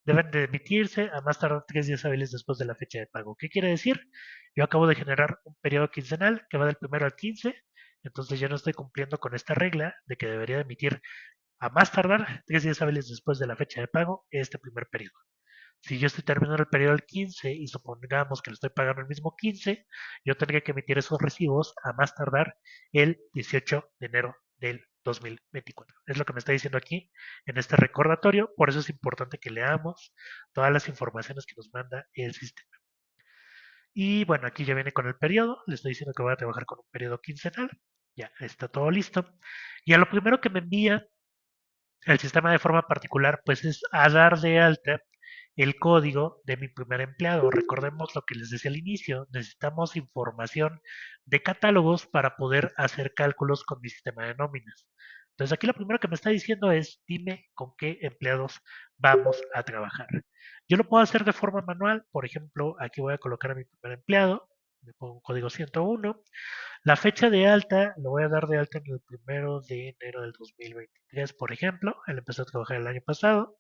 A: deben de emitirse a más tardar 3 días hábiles después de la fecha de pago. ¿Qué quiere decir? Yo acabo de generar un periodo quincenal que va del 1 al 15. Entonces ya no estoy cumpliendo con esta regla de que debería emitir a más tardar 3 días hábiles después de la fecha de pago este primer periodo. Si yo estoy terminando el periodo el 15 y supongamos que lo estoy pagando el mismo 15, yo tendría que emitir esos recibos a más tardar el 18 de enero del 2024. Es lo que me está diciendo aquí en este recordatorio. Por eso es importante que leamos todas las informaciones que nos manda el sistema. Y bueno, aquí ya viene con el periodo. Le estoy diciendo que voy a trabajar con un periodo quincenal. Ya está todo listo. Y a lo primero que me envía el sistema de forma particular, pues es a dar de alta el código de mi primer empleado. Recordemos lo que les decía al inicio, necesitamos información de catálogos para poder hacer cálculos con mi sistema de nóminas. Entonces aquí lo primero que me está diciendo es, dime con qué empleados vamos a trabajar. Yo lo puedo hacer de forma manual, por ejemplo, aquí voy a colocar a mi primer empleado, Le pongo un código 101. La fecha de alta lo voy a dar de alta en el 1 de enero del 2023, por ejemplo. Él empezó a trabajar el año pasado.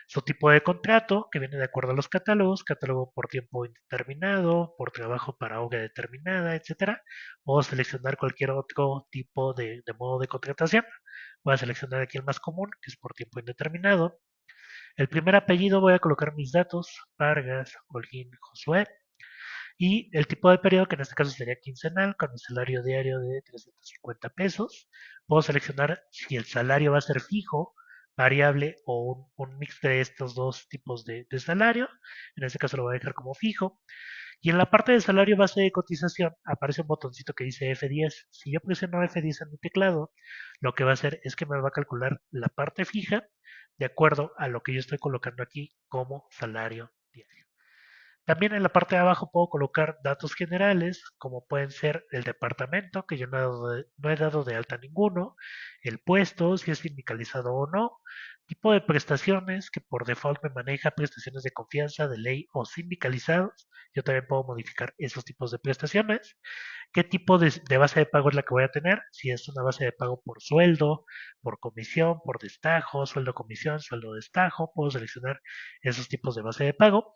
A: Su tipo de contrato, que viene de acuerdo a los catálogos, catálogo por tiempo indeterminado, por trabajo para obra determinada, etcétera. Puedo seleccionar cualquier otro tipo de modo de contratación. Voy a seleccionar aquí el más común, que es por tiempo indeterminado. El primer apellido voy a colocar mis datos, Vargas, Holguín, Josué. Y el tipo de periodo, que en este caso sería quincenal, con mi salario diario de 350 pesos. Puedo seleccionar si el salario va a ser fijo, variable o un mix de estos dos tipos de salario. En este caso lo voy a dejar como fijo. Y en la parte de salario base de cotización aparece un botoncito que dice F10. Si yo presiono F10 en mi teclado, lo que va a hacer es que me va a calcular la parte fija de acuerdo a lo que yo estoy colocando aquí como salario diario. También en la parte de abajo puedo colocar datos generales, como pueden ser el departamento, que yo no he dado de alta ninguno, el puesto, si es sindicalizado o no, tipo de prestaciones, que por default me maneja prestaciones de confianza, de ley o sindicalizados. Yo también puedo modificar esos tipos de prestaciones. ¿Qué tipo de base de pago es la que voy a tener? Si es una base de pago por sueldo, por comisión, por destajo, sueldo comisión, sueldo destajo, puedo seleccionar esos tipos de base de pago.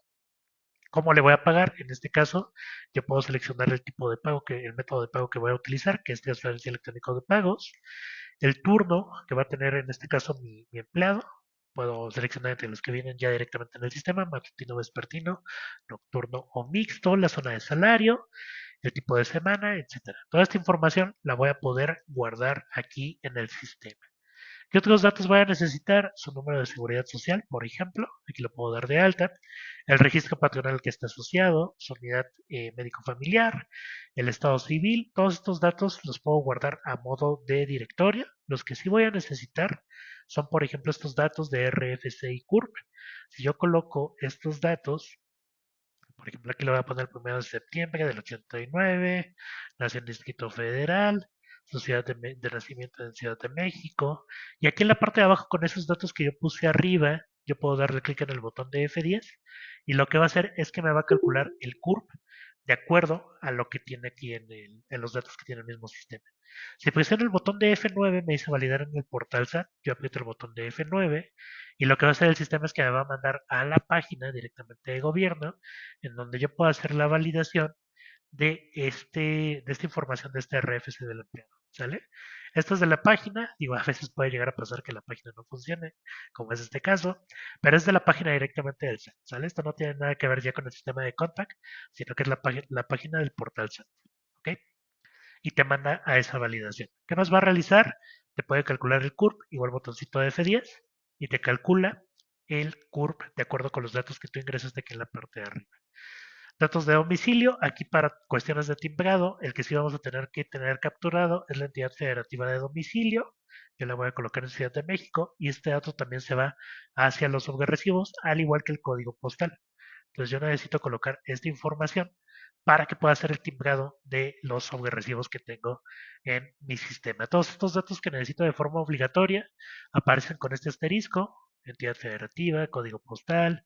A: ¿Cómo le voy a pagar? En este caso, yo puedo seleccionar el tipo de pago, el método de pago que voy a utilizar, que es transferencia electrónica de pagos, el turno que va a tener en este caso mi empleado. Puedo seleccionar entre los que vienen ya directamente en el sistema, matutino, vespertino, nocturno o mixto, la zona de salario, el tipo de semana, etcétera. Toda esta información la voy a poder guardar aquí en el sistema. ¿Qué otros datos voy a necesitar? Su número de seguridad social, por ejemplo, aquí lo puedo dar de alta, el registro patronal que está asociado, su unidad médico-familiar, el estado civil, todos estos datos los puedo guardar a modo de directorio. Los que sí voy a necesitar son, por ejemplo, estos datos de RFC y CURP. Si yo coloco estos datos, por ejemplo, aquí le voy a poner el 1 de septiembre del 89, nació en Distrito Federal, su ciudad de nacimiento en Ciudad de México. Y aquí en la parte de abajo, con esos datos que yo puse arriba, yo puedo darle clic en el botón de F10 y lo que va a hacer es que me va a calcular el CURP de acuerdo a lo que tiene aquí en los datos que tiene el mismo sistema. Si presiono el botón de F9 me dice validar en el portal SAT, yo aprieto el botón de F9 y lo que va a hacer el sistema es que me va a mandar a la página directamente de gobierno en donde yo puedo hacer la validación de esta información de este RFC del empleado. ¿Sale? Esto es de la página, digo, a veces puede llegar a pasar que la página no funcione, como es este caso, pero es de la página directamente del SAT, ¿sale? Esto no tiene nada que ver ya con el sistema de Contact, sino que es la página del portal SAT, ¿ok? Y te manda a esa validación. ¿Qué más va a realizar? Te puede calcular el CURP, igual botoncito de F10, y te calcula el CURP de acuerdo con los datos que tú ingresaste aquí en la parte de arriba. Datos de domicilio, aquí para cuestiones de timbrado, el que sí vamos a tener que tener capturado es la entidad federativa de domicilio. Yo la voy a colocar en Ciudad de México y este dato también se va hacia los subrecibos, al igual que el código postal. Entonces yo necesito colocar esta información para que pueda hacer el timbrado de los subrecibos que tengo en mi sistema. Todos estos datos que necesito de forma obligatoria aparecen con este asterisco, entidad federativa, código postal,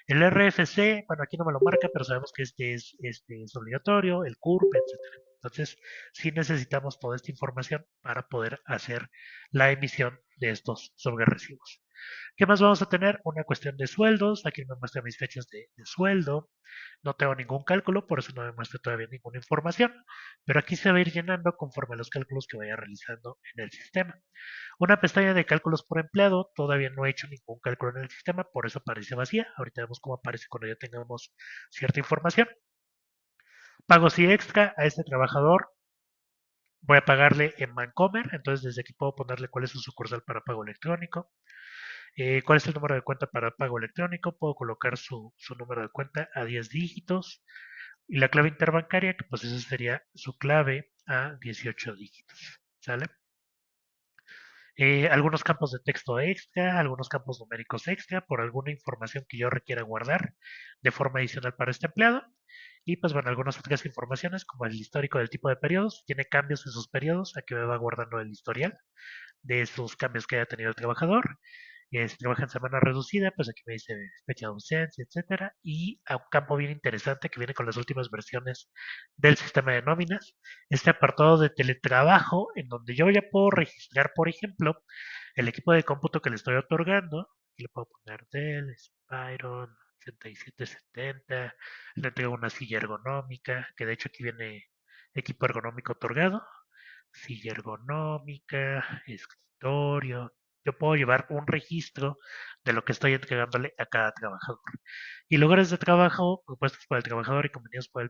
A: el RFC, bueno, aquí no me lo marca, pero sabemos que este es obligatorio, el CURP, etcétera. Entonces, sí necesitamos toda esta información para poder hacer la emisión de estos sobrerecibos. ¿Qué más vamos a tener? Una cuestión de sueldos. Aquí me muestra mis fechas de sueldo. No tengo ningún cálculo, por eso no me muestra todavía ninguna información. Pero aquí se va a ir llenando conforme a los cálculos que vaya realizando en el sistema. Una pestaña de cálculos por empleado, todavía no he hecho ningún cálculo en el sistema, por eso aparece vacía. Ahorita vemos cómo aparece cuando ya tengamos cierta información. Pagos y extra a este trabajador. Voy a pagarle en Bancomer, entonces desde aquí puedo ponerle cuál es su sucursal para pago electrónico. ¿Cuál es el número de cuenta para pago electrónico? Puedo colocar su número de cuenta a 10 dígitos y la clave interbancaria, que pues esa sería su clave a 18 dígitos. ¿Sale? Algunos campos de texto extra, algunos campos numéricos extra por alguna información que yo requiera guardar de forma adicional para este empleado. Y pues bueno, algunas otras informaciones como el histórico del tipo de periodos, tiene cambios en sus periodos, aquí me va guardando el historial de esos cambios que haya tenido el trabajador. trabaja en semana reducida, pues aquí me dice fecha de ausencia, etcétera, y a un campo bien interesante que viene con las últimas versiones del sistema de nóminas, este apartado de teletrabajo, en donde yo ya puedo registrar, por ejemplo, el equipo de cómputo que le estoy otorgando. Aquí le puedo poner Dell, Spyron 6770, le entrego una silla ergonómica, que de hecho aquí viene equipo ergonómico otorgado, silla ergonómica, escritorio. Yo puedo llevar un registro de lo que estoy entregándole a cada trabajador. Y lugares de trabajo propuestos por el trabajador y convenidos por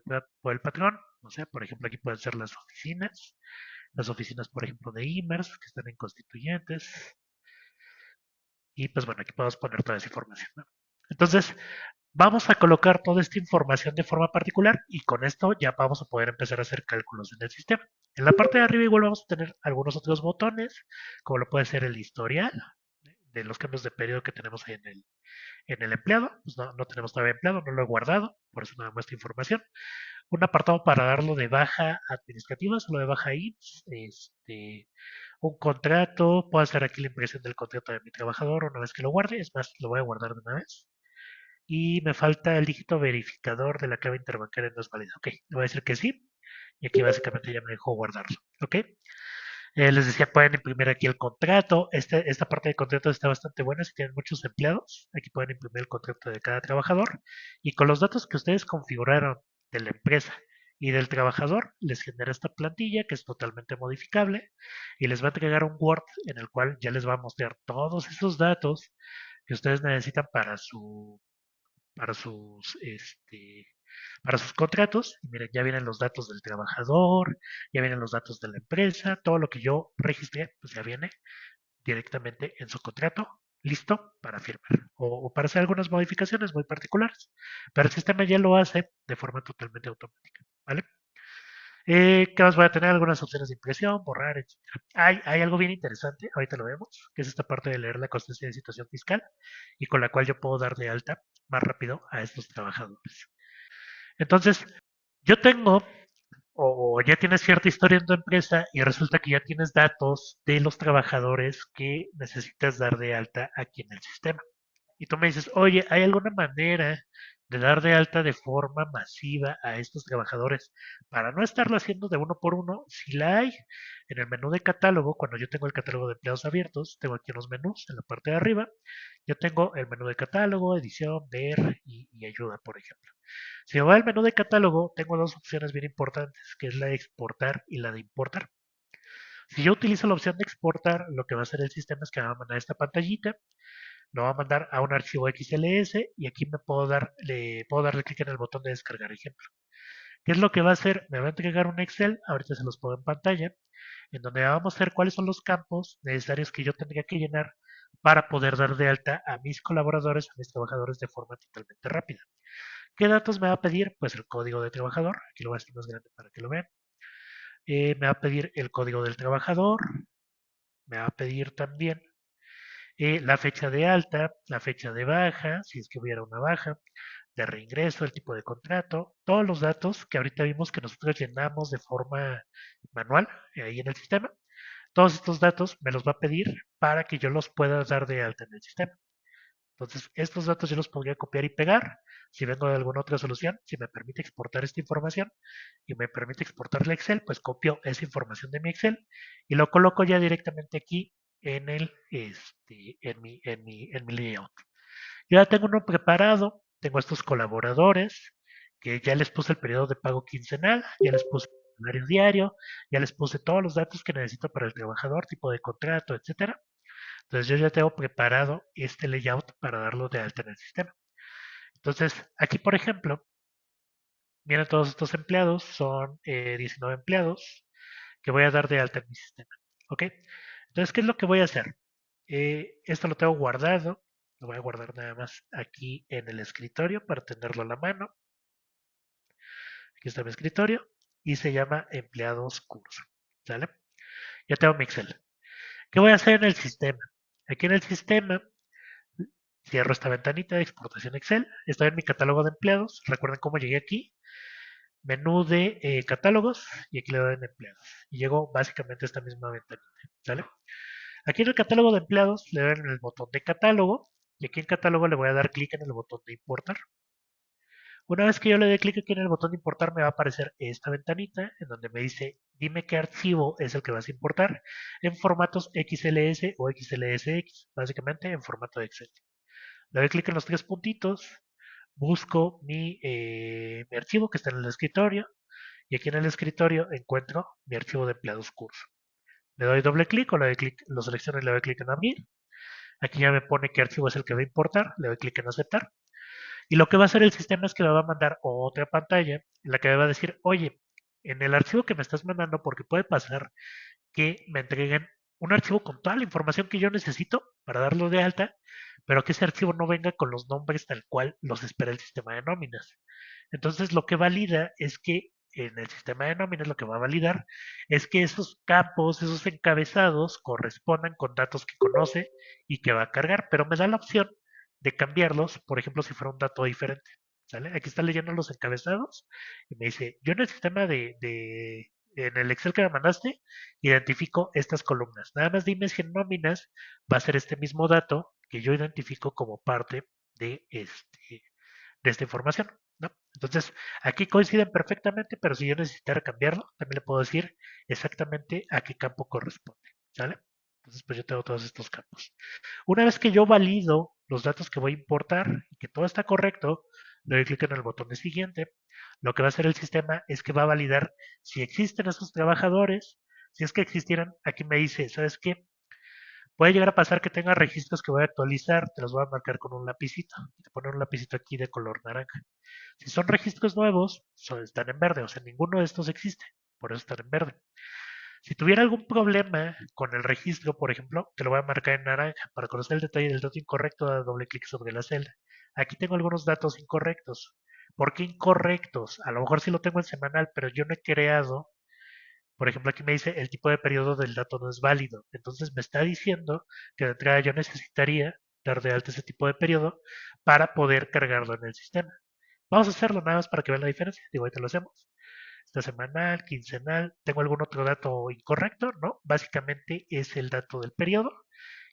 A: el patrón. O sea, por ejemplo, aquí pueden ser las oficinas, por ejemplo, de IMERS, que están en constituyentes. Y pues bueno, aquí podemos poner toda esa información, ¿no? Entonces, vamos a colocar toda esta información de forma particular y con esto ya vamos a poder empezar a hacer cálculos en el sistema. En la parte de arriba igual vamos a tener algunos otros botones, como lo puede ser el historial de los cambios de periodo que tenemos en el empleado. Pues no tenemos todavía empleado, no lo he guardado, por eso nada más esta información. Un apartado para darlo de baja administrativa, solo de baja IMSS, un contrato, puedo hacer aquí la impresión del contrato de mi trabajador una vez que lo guarde, es más, lo voy a guardar de una vez. Y me falta el dígito verificador de la clave interbancaria no es válido. Ok, le voy a decir que sí. Y aquí básicamente ya me dejó guardarlo. Ok. Les decía, pueden imprimir aquí el contrato. Esta parte del contrato está bastante buena si tienen muchos empleados. Aquí pueden imprimir el contrato de cada trabajador. Y con los datos que ustedes configuraron de la empresa y del trabajador, les genera esta plantilla que es totalmente modificable y les va a entregar un Word en el cual ya les va a mostrar todos esos datos que ustedes necesitan para sus, para sus contratos. Y miren, ya vienen los datos del trabajador, ya vienen los datos de la empresa, todo lo que yo registré, pues ya viene directamente en su contrato, listo para firmar o para hacer algunas modificaciones muy particulares. Pero el sistema ya lo hace de forma totalmente automática, ¿vale? ¿Qué más voy a tener? Algunas opciones de impresión, borrar, etcétera. Hay algo bien interesante, ahorita lo vemos, que es esta parte de leer la constancia de situación fiscal y con la cual yo puedo dar de alta más rápido a estos trabajadores. Entonces, yo tengo o ya tienes cierta historia en tu empresa y resulta que ya tienes datos de los trabajadores que necesitas dar de alta aquí en el sistema. Y tú me dices, oye, ¿hay alguna manera de dar de alta de forma masiva a estos trabajadores para no estarlo haciendo de uno por uno? Si la hay, en el menú de catálogo, cuando yo tengo el catálogo de empleados abiertos, tengo aquí unos menús en la parte de arriba. Yo tengo el menú de catálogo, edición, ver y ayuda, por ejemplo. Si me voy al menú de catálogo, tengo dos opciones bien importantes, que es la de exportar y la de importar. Si yo utilizo la opción de exportar, lo que va a hacer el sistema es que me va a mandar esta pantallita, lo va a mandar a un archivo XLS y aquí le puedo darle clic en el botón de descargar ejemplo. ¿Qué es lo que va a hacer? Me va a entregar un Excel, ahorita se los pongo en pantalla, en donde vamos a ver cuáles son los campos necesarios que yo tendría que llenar para poder dar de alta a mis colaboradores, a mis trabajadores de forma totalmente rápida. ¿Qué datos me va a pedir? Pues el código de trabajador, aquí lo voy a hacer más grande para que lo vean. Me va a pedir el código del trabajador, me va a pedir también la fecha de alta, la fecha de baja, si es que hubiera una baja, de reingreso, el tipo de contrato, todos los datos que ahorita vimos que nosotros llenamos de forma manual ahí en el sistema. Todos estos datos me los va a pedir para que yo los pueda dar de alta en el sistema. Entonces, estos datos yo los podría copiar y pegar. Si vengo de alguna otra solución, si me permite exportar esta información y me permite exportar la Excel, pues copio esa información de mi Excel y lo coloco ya directamente aquí en mi layout. Yo ya tengo uno preparado, tengo estos colaboradores que ya les puse el periodo de pago quincenal, ya les puse el salario diario, ya les puse todos los datos que necesito para el trabajador, tipo de contrato, etcétera. Entonces yo ya tengo preparado este layout para darlo de alta en el sistema. Entonces, aquí por ejemplo, vienen todos estos empleados, son 19 empleados que voy a dar de alta en mi sistema. ¿Ok? Entonces, ¿qué es lo que voy a hacer? Esto lo tengo guardado, lo voy a guardar nada más aquí en el escritorio para tenerlo a la mano. Aquí está mi escritorio y se llama empleados curso. ¿Sale? Ya tengo mi Excel. ¿Qué voy a hacer en el sistema? Aquí en el sistema cierro esta ventanita de exportación Excel. Estoy en mi catálogo de empleados. Recuerden cómo llegué aquí. Menú de catálogos y aquí le doy en empleados. Y llego básicamente a esta misma ventanita. ¿Sale? Aquí en el catálogo de empleados le doy en el botón de catálogo y aquí en catálogo le voy a dar clic en el botón de importar. Una vez que yo le dé clic aquí en el botón de importar, me va a aparecer esta ventanita en donde me dice, dime qué archivo es el que vas a importar en formatos XLS o XLSX, básicamente en formato de Excel. Le doy clic en los tres puntitos, busco mi archivo que está en el escritorio y aquí en el escritorio encuentro mi archivo de empleados curso. Le doy doble clic o le doy clic, lo selecciono y le doy clic en abrir. Aquí ya me pone qué archivo es el que va a importar, le doy clic en aceptar. Y lo que va a hacer el sistema es que me va a mandar otra pantalla en la que me va a decir, oye, en el archivo que me estás mandando, porque puede pasar que me entreguen un archivo con toda la información que yo necesito para darlo de alta, pero que ese archivo no venga con los nombres tal cual los espera el sistema de nóminas. Entonces, lo que valida es que en el sistema de nóminas lo que va a validar es que esos campos, esos encabezados correspondan con datos que conoce y que va a cargar, pero me da la opción de cambiarlos, por ejemplo, si fuera un dato diferente. ¿Sale? Aquí está leyendo los encabezados y me dice, yo en el sistema en el Excel que me mandaste, identifico estas columnas. Nada más dime si en nóminas va a ser este mismo dato que yo identifico como parte de, de esta información, ¿no? Entonces, aquí coinciden perfectamente, pero si yo necesitara cambiarlo, también le puedo decir exactamente a qué campo corresponde, ¿sale? Entonces, pues yo tengo todos estos campos. Una vez que yo valido los datos que voy a importar y que todo está correcto, le doy clic en el botón de siguiente. Lo que va a hacer el sistema es que va a validar si existen esos trabajadores. Si es que existieran, aquí me dice, ¿sabes qué? Puede llegar a pasar que tenga registros que voy a actualizar, te los voy a marcar con un lapicito. Y te pone un lapicito aquí de color naranja. Si son registros nuevos, están en verde, o sea, ninguno de estos existe, por eso están en verde. Si tuviera algún problema con el registro, por ejemplo, te lo voy a marcar en naranja. Para conocer el detalle del dato incorrecto, da doble clic sobre la celda. Aquí tengo algunos datos incorrectos. ¿Por qué incorrectos? A lo mejor sí lo tengo en semanal, pero yo no he creado. Por ejemplo, aquí me dice el tipo de periodo del dato no es válido. Entonces me está diciendo que de entrada yo necesitaría dar de alta ese tipo de periodo para poder cargarlo en el sistema. Vamos a hacerlo nada más para que vean la diferencia. Digo, ahorita lo hacemos. Está semanal, quincenal. ¿Tengo algún otro dato incorrecto? No. Básicamente es el dato del periodo.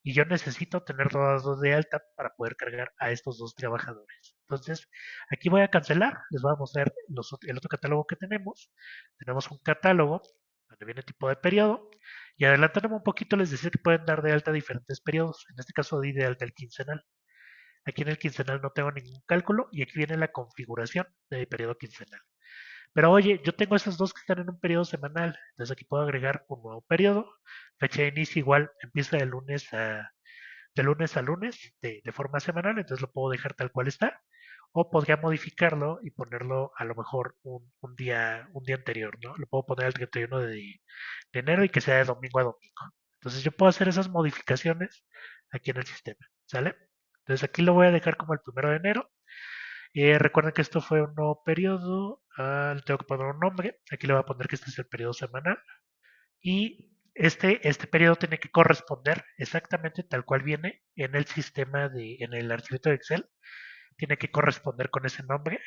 A: Y yo necesito tener todas dos de alta para poder cargar a estos dos trabajadores. Entonces, aquí voy a cancelar. Les voy a mostrar el otro catálogo que tenemos. Tenemos un catálogo donde viene tipo de periodo. Y adelantándome un poquito, les decía que pueden dar de alta diferentes periodos. En este caso, di de alta el quincenal. Aquí en el quincenal no tengo ningún cálculo y aquí viene la configuración del periodo quincenal. Pero oye, yo tengo esos dos que están en un periodo semanal, entonces aquí puedo agregar un nuevo periodo. Fecha de inicio igual empieza de lunes a lunes de forma semanal, entonces lo puedo dejar tal cual está. O podría modificarlo y ponerlo a lo mejor un día anterior, ¿no? Lo puedo poner el 31 de enero y que sea de domingo a domingo. Entonces yo puedo hacer esas modificaciones aquí en el sistema, ¿sale? Entonces aquí lo voy a dejar como el 1 de enero. Recuerden que esto fue un nuevo periodo. Le tengo que poner un nombre. Aquí le voy a poner que este es el periodo semanal. Y este periodo tiene que corresponder exactamente tal cual viene en el sistema en el archivito de Excel. Tiene que corresponder con ese nombre,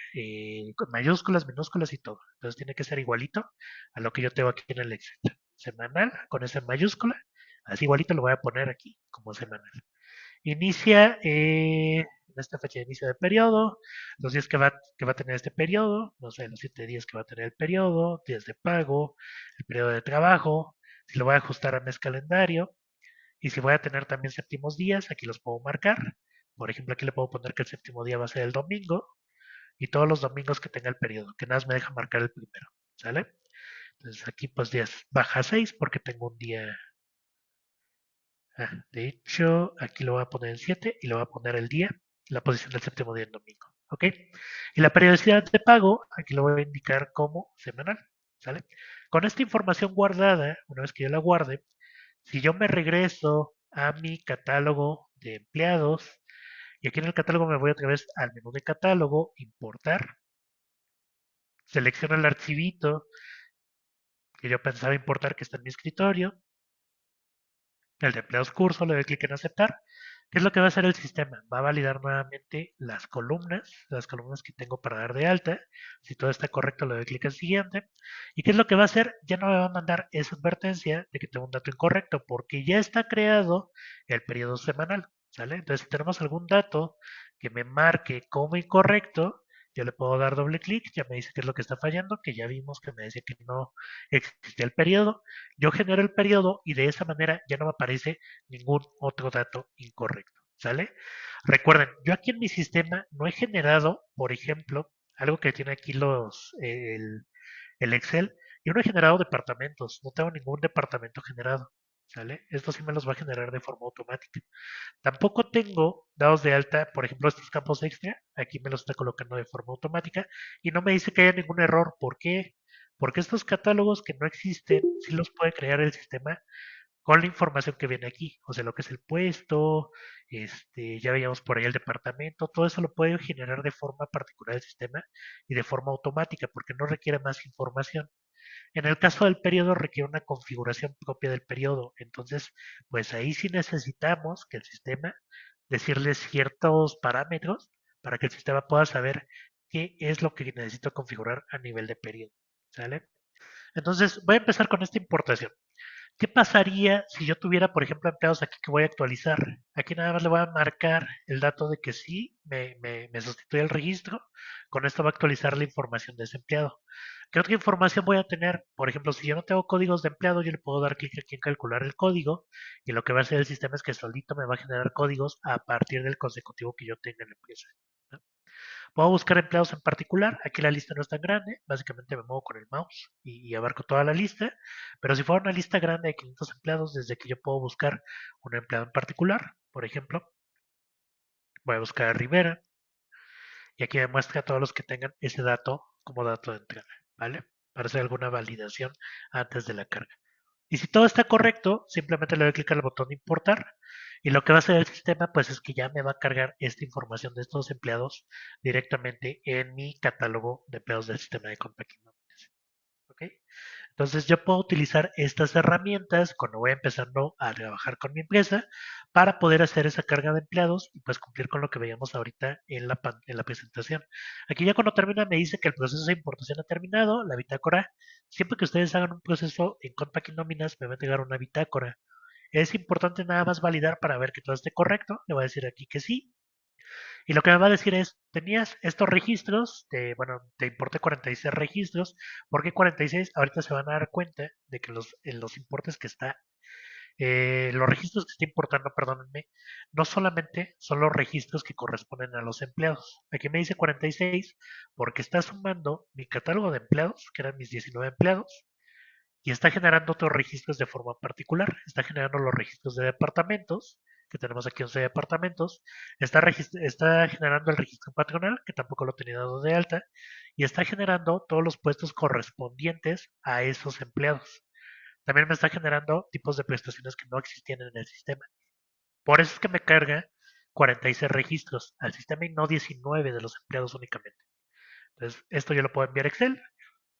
A: con mayúsculas, minúsculas y todo. Entonces tiene que ser igualito a lo que yo tengo aquí en el Excel. Semanal con esa mayúscula. Así igualito lo voy a poner aquí como semanal. Inicia en esta fecha de inicio de periodo, los días que va a tener este periodo, no sé, los 7 días que va a tener el periodo, días de pago, el periodo de trabajo, si lo voy a ajustar a mes calendario, y si voy a tener también séptimos días, aquí los puedo marcar. Por ejemplo, aquí le puedo poner que el séptimo día va a ser el domingo, y todos los domingos que tenga el periodo, que nada más me deja marcar el primero, ¿sale? Entonces aquí pues días baja 6 porque tengo un día. De hecho, aquí lo voy a poner en 7 y lo voy a poner el día, la posición del séptimo día en domingo. ¿Ok? Y la periodicidad de pago, aquí lo voy a indicar como semanal. ¿Sale? Con esta información guardada, una vez que yo la guarde, si yo me regreso a mi catálogo de empleados, y aquí en el catálogo me voy otra vez al menú de catálogo, importar, selecciono el archivito que yo pensaba importar que está en mi escritorio, el de empleados curso, le doy clic en aceptar, ¿Qué es lo que va a hacer el sistema? Va a validar nuevamente las columnas que tengo para dar de alta. Si todo está correcto, le doy clic en siguiente. ¿Y qué es lo que va a hacer? Ya no me va a mandar esa advertencia de que tengo un dato incorrecto, porque ya está creado el periodo semanal. ¿Sale? Entonces, si tenemos algún dato que me marque como incorrecto, yo le puedo dar doble clic, ya me dice qué es lo que está fallando, que ya vimos que me decía que no existía el periodo. Yo genero el periodo y de esa manera ya no me aparece ningún otro dato incorrecto. ¿Sale? Recuerden, yo aquí en mi sistema no he generado, por ejemplo, algo que tiene aquí el Excel, yo no he generado departamentos, no tengo ningún departamento generado. ¿Sale? Esto sí me los va a generar de forma automática. Tampoco tengo dados de alta, por ejemplo, estos campos extra, aquí me los está colocando de forma automática y no me dice que haya ningún error. ¿Por qué? Porque estos catálogos que no existen, sí los puede crear el sistema con la información que viene aquí, o sea, lo que es el puesto, ya veíamos por ahí el departamento, todo eso lo puede generar de forma particular el sistema y de forma automática, porque no requiere más información. En el caso del periodo requiere una configuración propia del periodo, entonces, pues ahí sí necesitamos que el sistema decirle ciertos parámetros para que el sistema pueda saber qué es lo que necesito configurar a nivel de periodo, ¿sale? Entonces, voy a empezar con esta importación. ¿Qué pasaría si yo tuviera, por ejemplo, empleados aquí que voy a actualizar? Aquí nada más le voy a marcar el dato de que sí, me sustituye el registro. Con esto va a actualizar la información de ese empleado. ¿Qué otra información voy a tener? Por ejemplo, si yo no tengo códigos de empleado, yo le puedo dar clic aquí en calcular el código y lo que va a hacer el sistema es que solito me va a generar códigos a partir del consecutivo que yo tenga en la empresa, ¿no? Puedo buscar empleados en particular. Aquí la lista no es tan grande. Básicamente me muevo con el mouse y abarco toda la lista. Pero si fuera una lista grande de 500 empleados, desde que yo puedo buscar un empleado en particular, por ejemplo, voy a buscar a Rivera y aquí me muestra a todos los que tengan ese dato como dato de entrada, ¿vale? Para hacer alguna validación antes de la carga. Y si todo está correcto, simplemente le doy clic al botón de importar. Y lo que va a hacer el sistema, pues es que ya me va a cargar esta información de estos empleados directamente en mi catálogo de empleados del sistema de Compact Nóminas. ¿Ok? Entonces yo puedo utilizar estas herramientas cuando voy empezando a trabajar con mi empresa para poder hacer esa carga de empleados y pues cumplir con lo que veíamos ahorita en la presentación. Aquí ya cuando termina me dice que el proceso de importación ha terminado, la bitácora. Siempre que ustedes hagan un proceso en Compact Nóminas me va a entregar una bitácora. Es importante nada más validar para ver que todo esté correcto. Le voy a decir aquí que sí. Y lo que me va a decir es, tenías estos registros, bueno, te importé 46 registros. ¿Por qué 46? Ahorita se van a dar cuenta de que en los importes que está, los registros que está importando, perdónenme, no solamente son los registros que corresponden a los empleados. Aquí me dice 46 porque está sumando mi catálogo de empleados, que eran mis 19 empleados, y está generando otros registros de forma particular. Está generando los registros de departamentos, que tenemos aquí 11 departamentos. Está generando el registro patronal, que tampoco lo tenía dado de alta. Y está generando todos los puestos correspondientes a esos empleados. También me está generando tipos de prestaciones que no existían en el sistema. Por eso es que me carga 46 registros al sistema y no 19 de los empleados únicamente. Entonces, esto yo lo puedo enviar a Excel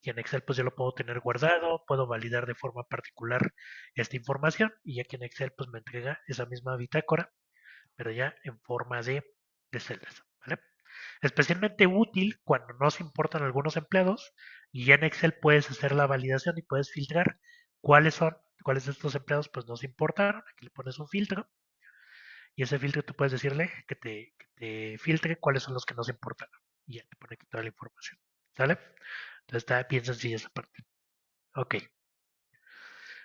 A: y en Excel pues yo lo puedo tener guardado, puedo validar de forma particular esta información y aquí en Excel pues me entrega esa misma bitácora, pero ya en forma de celdas, ¿vale? Especialmente útil cuando no se importan algunos empleados y ya en Excel puedes hacer la validación y puedes filtrar cuáles de estos empleados pues no se importaron. Aquí le pones un filtro y ese filtro tú puedes decirle que te filtre cuáles son los que no se importan y ya te pone aquí toda la información, ¿sale? Entonces está bien sencilla esa parte. Ok.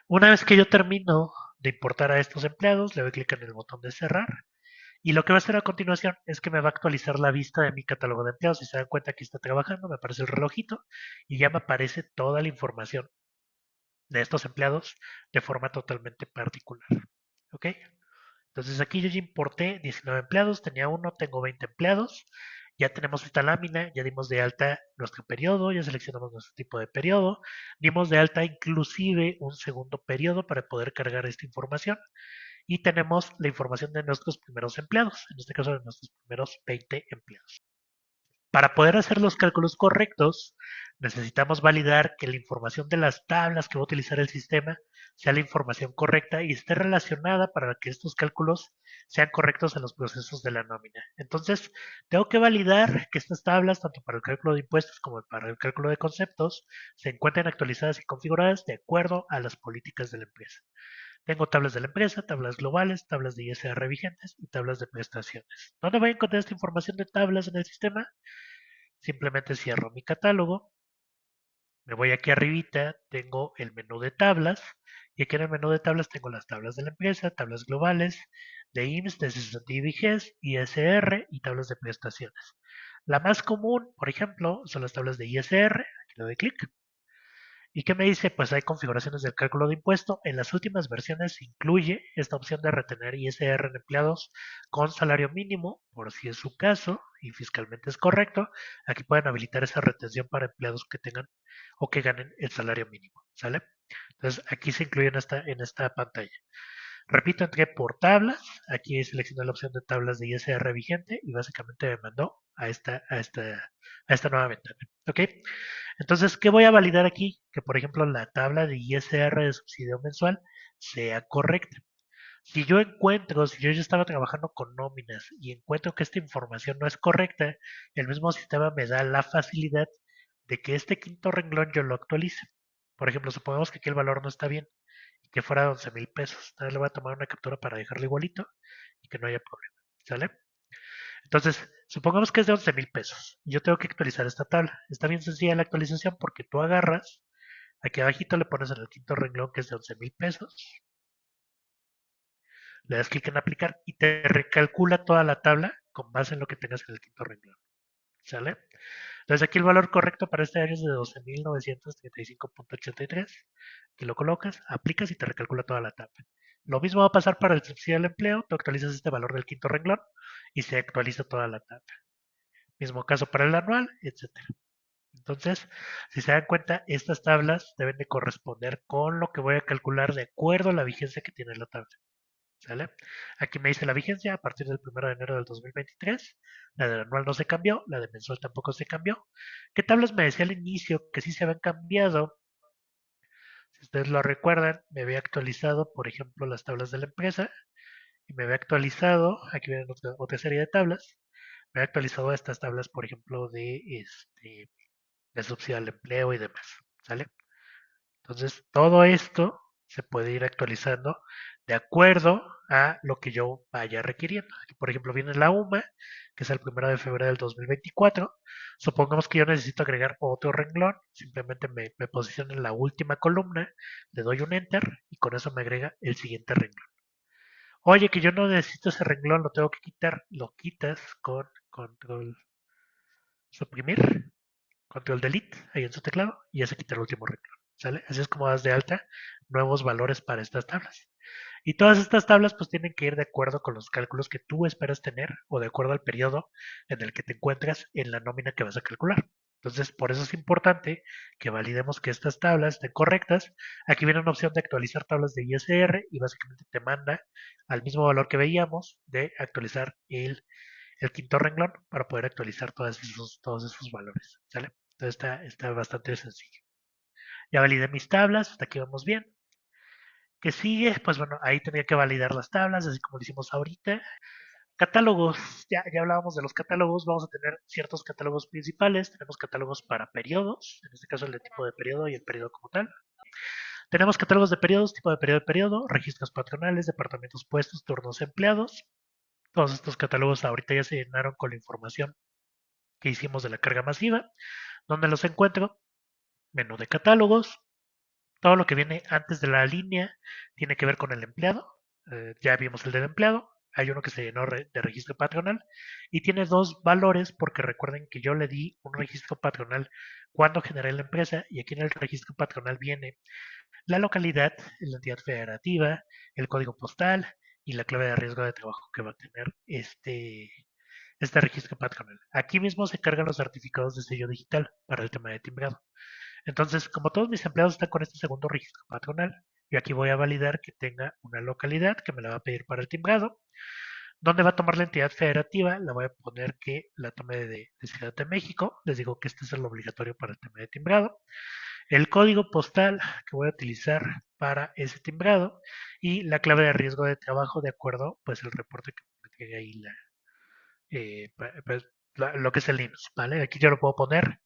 A: Una vez que yo termino de importar a estos empleados, le doy clic en el botón de cerrar. Y lo que va a hacer a continuación es que me va a actualizar la vista de mi catálogo de empleados. Si se dan cuenta que está trabajando, me aparece el relojito y ya me aparece toda la información de estos empleados de forma totalmente particular. ¿Ok? Entonces aquí yo ya importé 19 empleados, tenía uno, tengo 20 empleados. Ya tenemos esta lámina, ya dimos de alta nuestro periodo, ya seleccionamos nuestro tipo de periodo, dimos de alta inclusive un segundo periodo para poder cargar esta información y tenemos la información de nuestros primeros empleados, en este caso de nuestros primeros 20 empleados. Para poder hacer los cálculos correctos, necesitamos validar que la información de las tablas que va a utilizar el sistema sea la información correcta y esté relacionada para que estos cálculos sean correctos en los procesos de la nómina. Entonces, tengo que validar que estas tablas, tanto para el cálculo de impuestos como para el cálculo de conceptos, se encuentren actualizadas y configuradas de acuerdo a las políticas de la empresa. Tengo tablas de la empresa, tablas globales, tablas de ISR vigentes y tablas de prestaciones. ¿Dónde voy a encontrar esta información de tablas en el sistema? Simplemente cierro mi catálogo, me voy aquí arribita, tengo el menú de tablas y aquí en el menú de tablas tengo las tablas de la empresa, tablas globales, de IMSS, de cesantía y vejez, ISR y tablas de prestaciones. La más común, por ejemplo, son las tablas de ISR, aquí le doy clic. ¿Y qué me dice? Pues hay configuraciones del cálculo de impuesto. En las últimas versiones se incluye esta opción de retener ISR en empleados con salario mínimo, por si es su caso y fiscalmente es correcto. Aquí pueden habilitar esa retención para empleados que tengan o que ganen el salario mínimo. ¿Sale? Entonces aquí se incluye en esta pantalla. Repito, entré por tablas. Aquí seleccioné la opción de tablas de ISR vigente y básicamente me mandó a esta nueva ventana. ¿Ok? Entonces, ¿qué voy a validar aquí? Que, por ejemplo, la tabla de ISR de subsidio mensual sea correcta. Si yo ya estaba trabajando con nóminas y encuentro que esta información no es correcta, el mismo sistema me da la facilidad de que este quinto renglón yo lo actualice. Por ejemplo, supongamos que aquí el valor no está bien y que fuera de 11,000 pesos. Entonces le voy a tomar una captura para dejarlo igualito y que no haya problema. ¿Sale? Entonces, supongamos que es de 11,000 pesos. Y yo tengo que actualizar esta tabla. Está bien sencilla la actualización porque tú agarras, aquí abajito le pones en el quinto renglón que es de 11,000 pesos, le das clic en aplicar y te recalcula toda la tabla con base en lo que tengas en el quinto renglón. ¿Sale? Entonces aquí el valor correcto para este año es de 12,935,83. Aquí lo colocas, aplicas y te recalcula toda la tabla. Lo mismo va a pasar para el subsidio al empleo. Tú actualizas este valor del quinto renglón y se actualiza toda la tabla. Mismo caso para el anual, etcétera. Entonces, si se dan cuenta, estas tablas deben de corresponder con lo que voy a calcular de acuerdo a la vigencia que tiene la tabla. ¿Sale? Aquí me dice la vigencia a partir del 1 de enero del 2023. La del anual no se cambió, la de mensual tampoco se cambió. ¿Qué tablas me decía al inicio que sí se habían cambiado? Si ustedes lo recuerdan, me había actualizado, por ejemplo, las tablas de la empresa y me había actualizado, aquí vienen otra serie de tablas, me había actualizado estas tablas, por ejemplo, de subsidio al empleo y demás. ¿Sale? Entonces, todo esto se puede ir actualizando de acuerdo a lo que yo vaya requiriendo. Aquí, por ejemplo, viene la UMA, que es el 1 de febrero del 2024. Supongamos que yo necesito agregar otro renglón. Simplemente me posiciono en la última columna, le doy un Enter y con eso me agrega el siguiente renglón. Oye, que yo no necesito ese renglón, lo tengo que quitar. Lo quitas con Control Suprimir, Control Delete ahí en su teclado y ya se quita el último renglón. ¿Sale? Así es como das de alta nuevos valores para estas tablas. Y todas estas tablas pues tienen que ir de acuerdo con los cálculos que tú esperas tener o de acuerdo al periodo en el que te encuentras en la nómina que vas a calcular. Entonces, por eso es importante que validemos que estas tablas estén correctas. Aquí viene una opción de actualizar tablas de ISR y básicamente te manda al mismo valor que veíamos de actualizar el quinto renglón para poder actualizar todos esos valores. ¿Sale? Entonces está bastante sencillo. Ya validé mis tablas, hasta aquí vamos bien. ¿Qué sigue? Pues bueno, ahí tendría que validar las tablas, así como lo hicimos ahorita. Catálogos, ya hablábamos de los catálogos, vamos a tener ciertos catálogos principales, tenemos catálogos para periodos, en este caso el de tipo de periodo y el periodo como tal. Tenemos catálogos de periodos, tipo de periodo, registros patronales, departamentos puestos, turnos empleados. Todos estos catálogos ahorita ya se llenaron con la información que hicimos de la carga masiva. ¿Dónde los encuentro? Menú de catálogos. Todo lo que viene antes de la línea tiene que ver con el empleado. Ya vimos el del empleado. Hay uno que se llenó de registro patronal y tiene dos valores porque recuerden que yo le di un registro patronal cuando generé la empresa y aquí en el registro patronal viene la localidad, la entidad federativa, el código postal y la clave de riesgo de trabajo que va a tener este registro patronal. Aquí mismo se cargan los certificados de sello digital para el tema de timbrado. Entonces, como todos mis empleados están con este segundo registro patronal, yo aquí voy a validar que tenga una localidad que me la va a pedir para el timbrado. ¿Dónde va a tomar la entidad federativa? La voy a poner que la tome de Ciudad de México. Les digo que este es el obligatorio para el tema de timbrado. El código postal que voy a utilizar para ese timbrado y la clave de riesgo de trabajo de acuerdo pues el reporte que me entregue ahí pues, lo que es el IMSS, ¿vale? Aquí yo lo puedo poner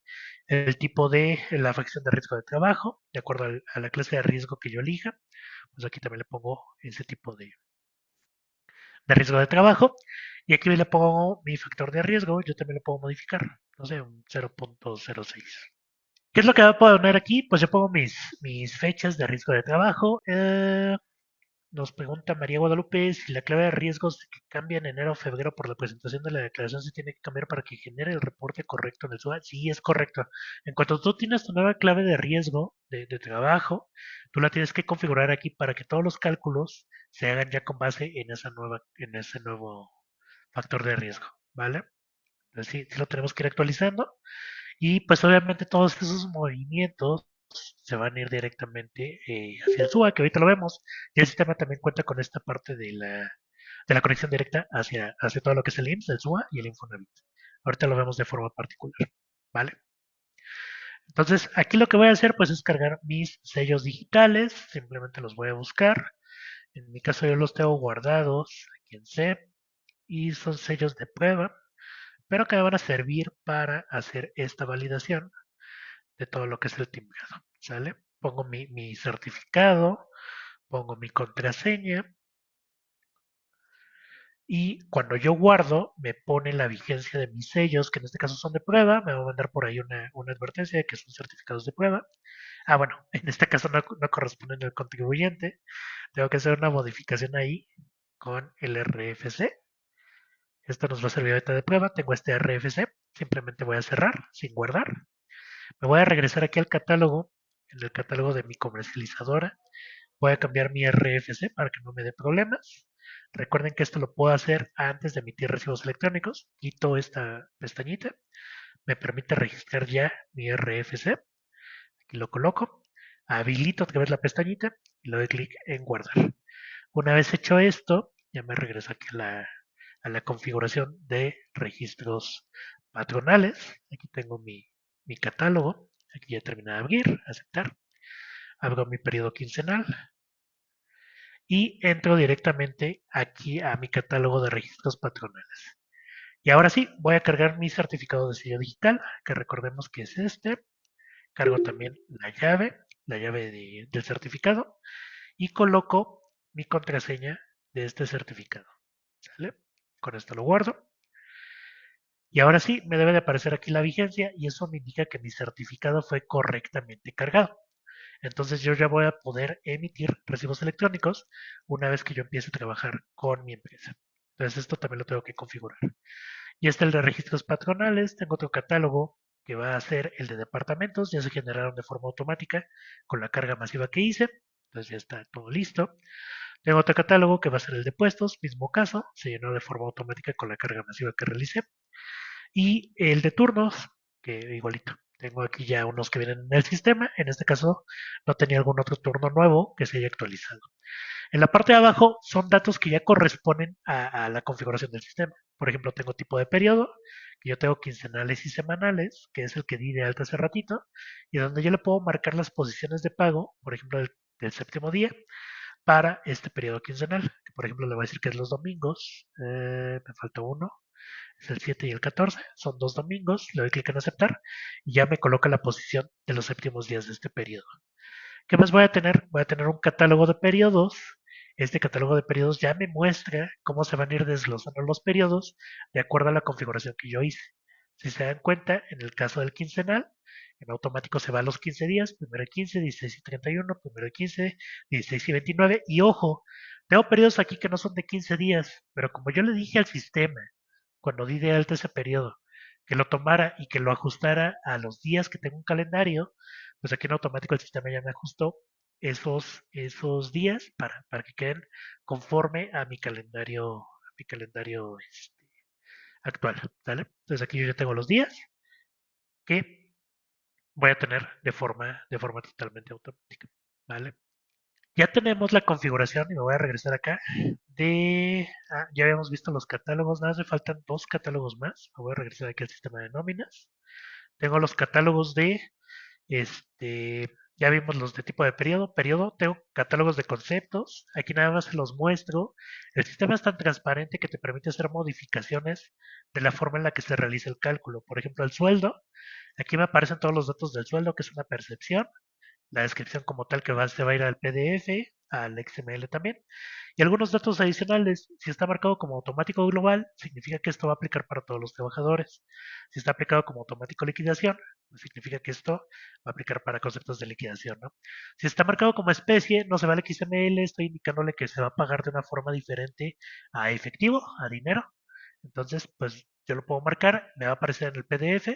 A: el tipo de la fracción de riesgo de trabajo, de acuerdo a la clase de riesgo que yo elija, pues aquí también le pongo ese tipo de riesgo de trabajo. Y aquí le pongo mi factor de riesgo, yo también lo puedo modificar, no sé, un 0.06. ¿Qué es lo que voy a poner aquí? Pues yo pongo mis fechas de riesgo de trabajo. Nos pregunta María Guadalupe si la clave de riesgos que cambia en enero o febrero por la presentación de la declaración se tiene que cambiar para que genere el reporte correcto en el SUA. Sí, es correcto. En cuanto tú tienes tu nueva clave de riesgo de trabajo, tú la tienes que configurar aquí para que todos los cálculos se hagan ya con base en ese nuevo factor de riesgo, ¿vale? Entonces sí, sí lo tenemos que ir actualizando. Y pues obviamente todos esos movimientos se van a ir directamente hacia el SUA, que ahorita lo vemos. Y el sistema también cuenta con esta parte de la conexión directa hacia todo lo que es el IMSS, el SUA y el Infonavit. Ahorita lo vemos de forma particular. ¿Vale? Entonces, aquí lo que voy a hacer pues es cargar mis sellos digitales. Simplemente los voy a buscar. En mi caso yo los tengo guardados aquí en C y son sellos de prueba, pero que me van a servir para hacer esta validación de todo lo que es el timbrado, ¿sale? Pongo mi certificado, pongo mi contraseña y cuando yo guardo me pone la vigencia de mis sellos, que en este caso son de prueba, me va a mandar por ahí una advertencia de que son certificados de prueba. Ah, bueno, en este caso no corresponden al contribuyente, tengo que hacer una modificación ahí con el RFC. Esto nos va a servir ahorita de prueba, tengo este RFC, simplemente voy a cerrar sin guardar. Me voy a regresar aquí al catálogo, en el catálogo de mi comercializadora. Voy a cambiar mi RFC para que no me dé problemas. Recuerden que esto lo puedo hacer antes de emitir recibos electrónicos. Quito esta pestañita. Me permite registrar ya mi RFC. Aquí lo coloco. Habilito otra vez la pestañita y le doy clic en guardar. Una vez hecho esto, ya me regreso aquí a la configuración de registros patronales. Aquí tengo mi catálogo. Aquí ya terminé de abrir, aceptar. Abro mi periodo quincenal y entro directamente aquí a mi catálogo de registros patronales. Y ahora sí, voy a cargar mi certificado de sello digital, que recordemos que es este. Cargo también la llave del certificado y coloco mi contraseña de este certificado. ¿Sale? Con esto lo guardo. Y ahora sí, me debe de aparecer aquí la vigencia y eso me indica que mi certificado fue correctamente cargado. Entonces yo ya voy a poder emitir recibos electrónicos una vez que yo empiece a trabajar con mi empresa. Entonces esto también lo tengo que configurar. Y este es el de registros patronales. Tengo otro catálogo que va a ser el de departamentos. Ya se generaron de forma automática con la carga masiva que hice. Entonces ya está todo listo. Tengo otro catálogo que va a ser el de puestos. Mismo caso. Se llenó de forma automática con la carga masiva que realicé. Y el de turnos, que igualito. Tengo aquí ya unos que vienen en el sistema. En este caso no tenía algún otro turno nuevo que se haya actualizado. En la parte de abajo son datos que ya corresponden a la configuración del sistema. Por ejemplo, tengo tipo de periodo, que yo tengo quincenales y semanales, que es el que di de alta hace ratito, y donde yo le puedo marcar las posiciones de pago, por ejemplo, del séptimo día, para este periodo quincenal. Que por ejemplo, le voy a decir que es los domingos. Me falta uno. Es el 7 y el 14. Son dos domingos. Le doy clic en aceptar y ya me coloca la posición de los séptimos días de este periodo. ¿Qué más voy a tener? Voy a tener un catálogo de periodos. Este catálogo de periodos ya me muestra cómo se van a ir desglosando los periodos de acuerdo a la configuración que yo hice. Si se dan cuenta, en el caso del quincenal, en automático se va a los 15 días, primero de 15, 16 y 31, primero de 15, 16 y 29. Y ojo, tengo periodos aquí que no son de 15 días, pero como yo le dije al sistema, cuando di de alta ese periodo, que lo tomara y que lo ajustara a los días que tengo un calendario, pues aquí en automático el sistema ya me ajustó esos días para que queden conforme a mi calendario actual, ¿sale? Entonces aquí yo ya tengo los días que voy a tener de forma totalmente automática, ¿vale? Ya tenemos la configuración, y me voy a regresar acá, Ya habíamos visto los catálogos, nada más me faltan dos catálogos más. Me voy a regresar aquí al sistema de nóminas. Tengo los catálogos ya vimos los de tipo de periodo, tengo catálogos de conceptos, aquí nada más se los muestro. El sistema es tan transparente que te permite hacer modificaciones de la forma en la que se realiza el cálculo. Por ejemplo, el sueldo, aquí me aparecen todos los datos del sueldo, que es una percepción, la descripción como tal se va a ir al PDF, al XML también, y algunos datos adicionales. Si está marcado como automático global, significa que esto va a aplicar para todos los trabajadores. Si está aplicado como automático liquidación, pues significa que esto va a aplicar para conceptos de liquidación, ¿no? Si está marcado como especie, no se va al XML, estoy indicándole que se va a pagar de una forma diferente a efectivo, a dinero. Entonces, pues yo lo puedo marcar, me va a aparecer en el PDF,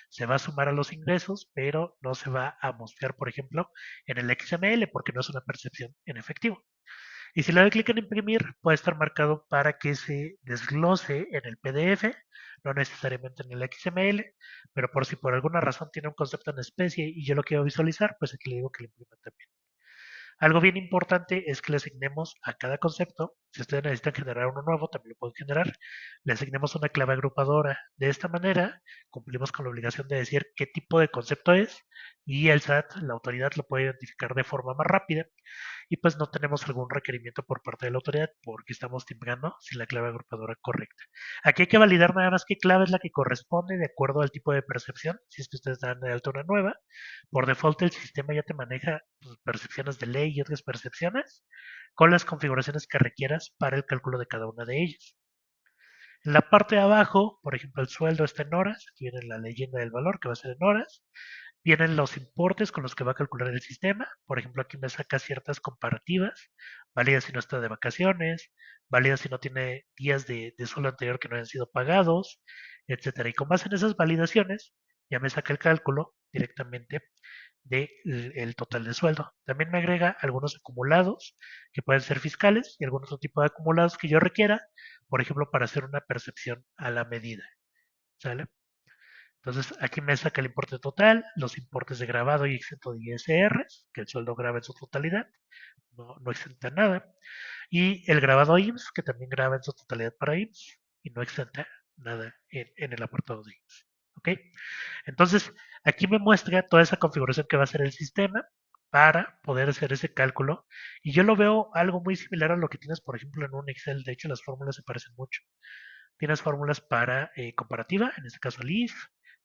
A: se va a sumar a los ingresos, pero no se va a mostrar, por ejemplo, en el XML porque no es una percepción en efectivo. Y si le doy clic en imprimir, puede estar marcado para que se desglose en el PDF, no necesariamente en el XML, pero por si por alguna razón tiene un concepto en especie y yo lo quiero visualizar, pues aquí le digo que lo imprima también. Algo bien importante es que le asignemos a cada concepto, si ustedes necesitan generar uno nuevo, también lo pueden generar, le asignemos una clave agrupadora. De esta manera, cumplimos con la obligación de decir qué tipo de concepto es y el SAT, la autoridad, lo puede identificar de forma más rápida y pues no tenemos algún requerimiento por parte de la autoridad porque estamos timbrando sin la clave agrupadora correcta. Aquí hay que validar nada más qué clave es la que corresponde de acuerdo al tipo de percepción, si es que ustedes dan de alta una nueva. Por default el sistema ya te maneja pues, percepciones de ley y otras percepciones con las configuraciones que requieras para el cálculo de cada una de ellas. En la parte de abajo, por ejemplo, el sueldo está en horas, aquí viene la leyenda del valor que va a ser en horas, vienen los importes con los que va a calcular el sistema. Por ejemplo, aquí me saca ciertas comparativas, válida si no está de vacaciones, válida si no tiene días de sueldo anterior que no hayan sido pagados, etcétera. Y con base en esas validaciones, ya me saca el cálculo directamente del total de sueldo. También me agrega algunos acumulados que pueden ser fiscales y algún otro tipo de acumulados que yo requiera, por ejemplo, para hacer una percepción a la medida. ¿Sale? Entonces aquí me saca el importe total, los importes de grabado y exento de ISR, que el sueldo graba en su totalidad, no exenta nada, y el grabado IMSS, que también graba en su totalidad para IMSS y no exenta nada en el apartado de IMSS. ¿Ok? Entonces aquí me muestra toda esa configuración que va a hacer el sistema para poder hacer ese cálculo. Y yo lo veo algo muy similar a lo que tienes, por ejemplo, en un Excel. De hecho, las fórmulas se parecen mucho. Tienes fórmulas para comparativa, en este caso el if,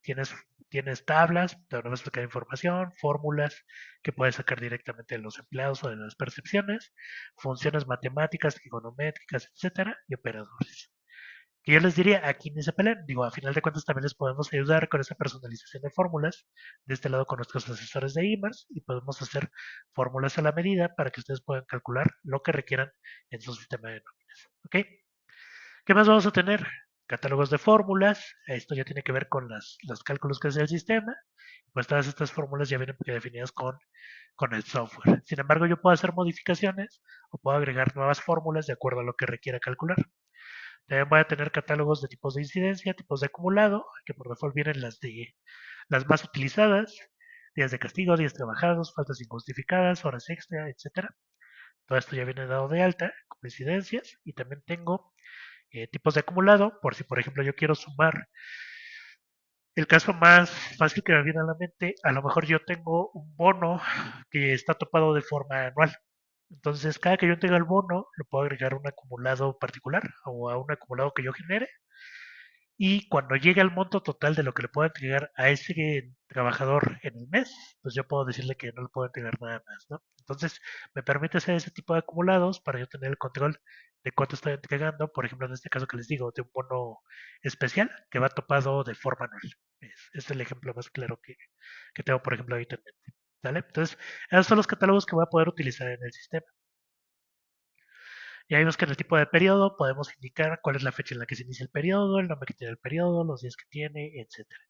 A: tienes, tienes tablas, te van a explicar información, fórmulas que puedes sacar directamente de los empleados o de las percepciones, funciones matemáticas, trigonométricas, etcétera, y operadores. Que yo les diría, aquí ni se peleen, digo, a final de cuentas también les podemos ayudar con esa personalización de fórmulas, de este lado con nuestros asesores de IMARS, y podemos hacer fórmulas a la medida para que ustedes puedan calcular lo que requieran en su sistema de nóminas. ¿Ok? ¿Qué más vamos a tener? Catálogos de fórmulas. Esto ya tiene que ver con los cálculos que hace el sistema. Pues todas estas fórmulas ya vienen predefinidas con el software. Sin embargo, yo puedo hacer modificaciones o puedo agregar nuevas fórmulas de acuerdo a lo que requiera calcular. También voy a tener catálogos de tipos de incidencia, tipos de acumulado, que por default vienen las más utilizadas, días de castigo, días trabajados, faltas injustificadas, horas extra, etcétera. Todo esto ya viene dado de alta con incidencias y también tengo tipos de acumulado, por si por ejemplo yo quiero sumar el caso más fácil que me viene a la mente, a lo mejor yo tengo un bono que está topado de forma anual. Entonces, cada que yo tenga el bono, lo puedo agregar a un acumulado particular o a un acumulado que yo genere. Y cuando llegue al monto total de lo que le puedo entregar a ese trabajador en el mes, pues yo puedo decirle que no le puedo entregar nada más, ¿no? Entonces, me permite hacer ese tipo de acumulados para yo tener el control de cuánto estoy entregando, por ejemplo, en este caso que les digo, de un bono especial que va topado de forma anual. Es el ejemplo más claro que tengo, por ejemplo, ahorita en mente. ¿Sale? Entonces, esos son los catálogos que voy a poder utilizar en el sistema. Ya vimos que en el tipo de periodo podemos indicar cuál es la fecha en la que se inicia el periodo, el nombre que tiene el periodo, los días que tiene, etcétera.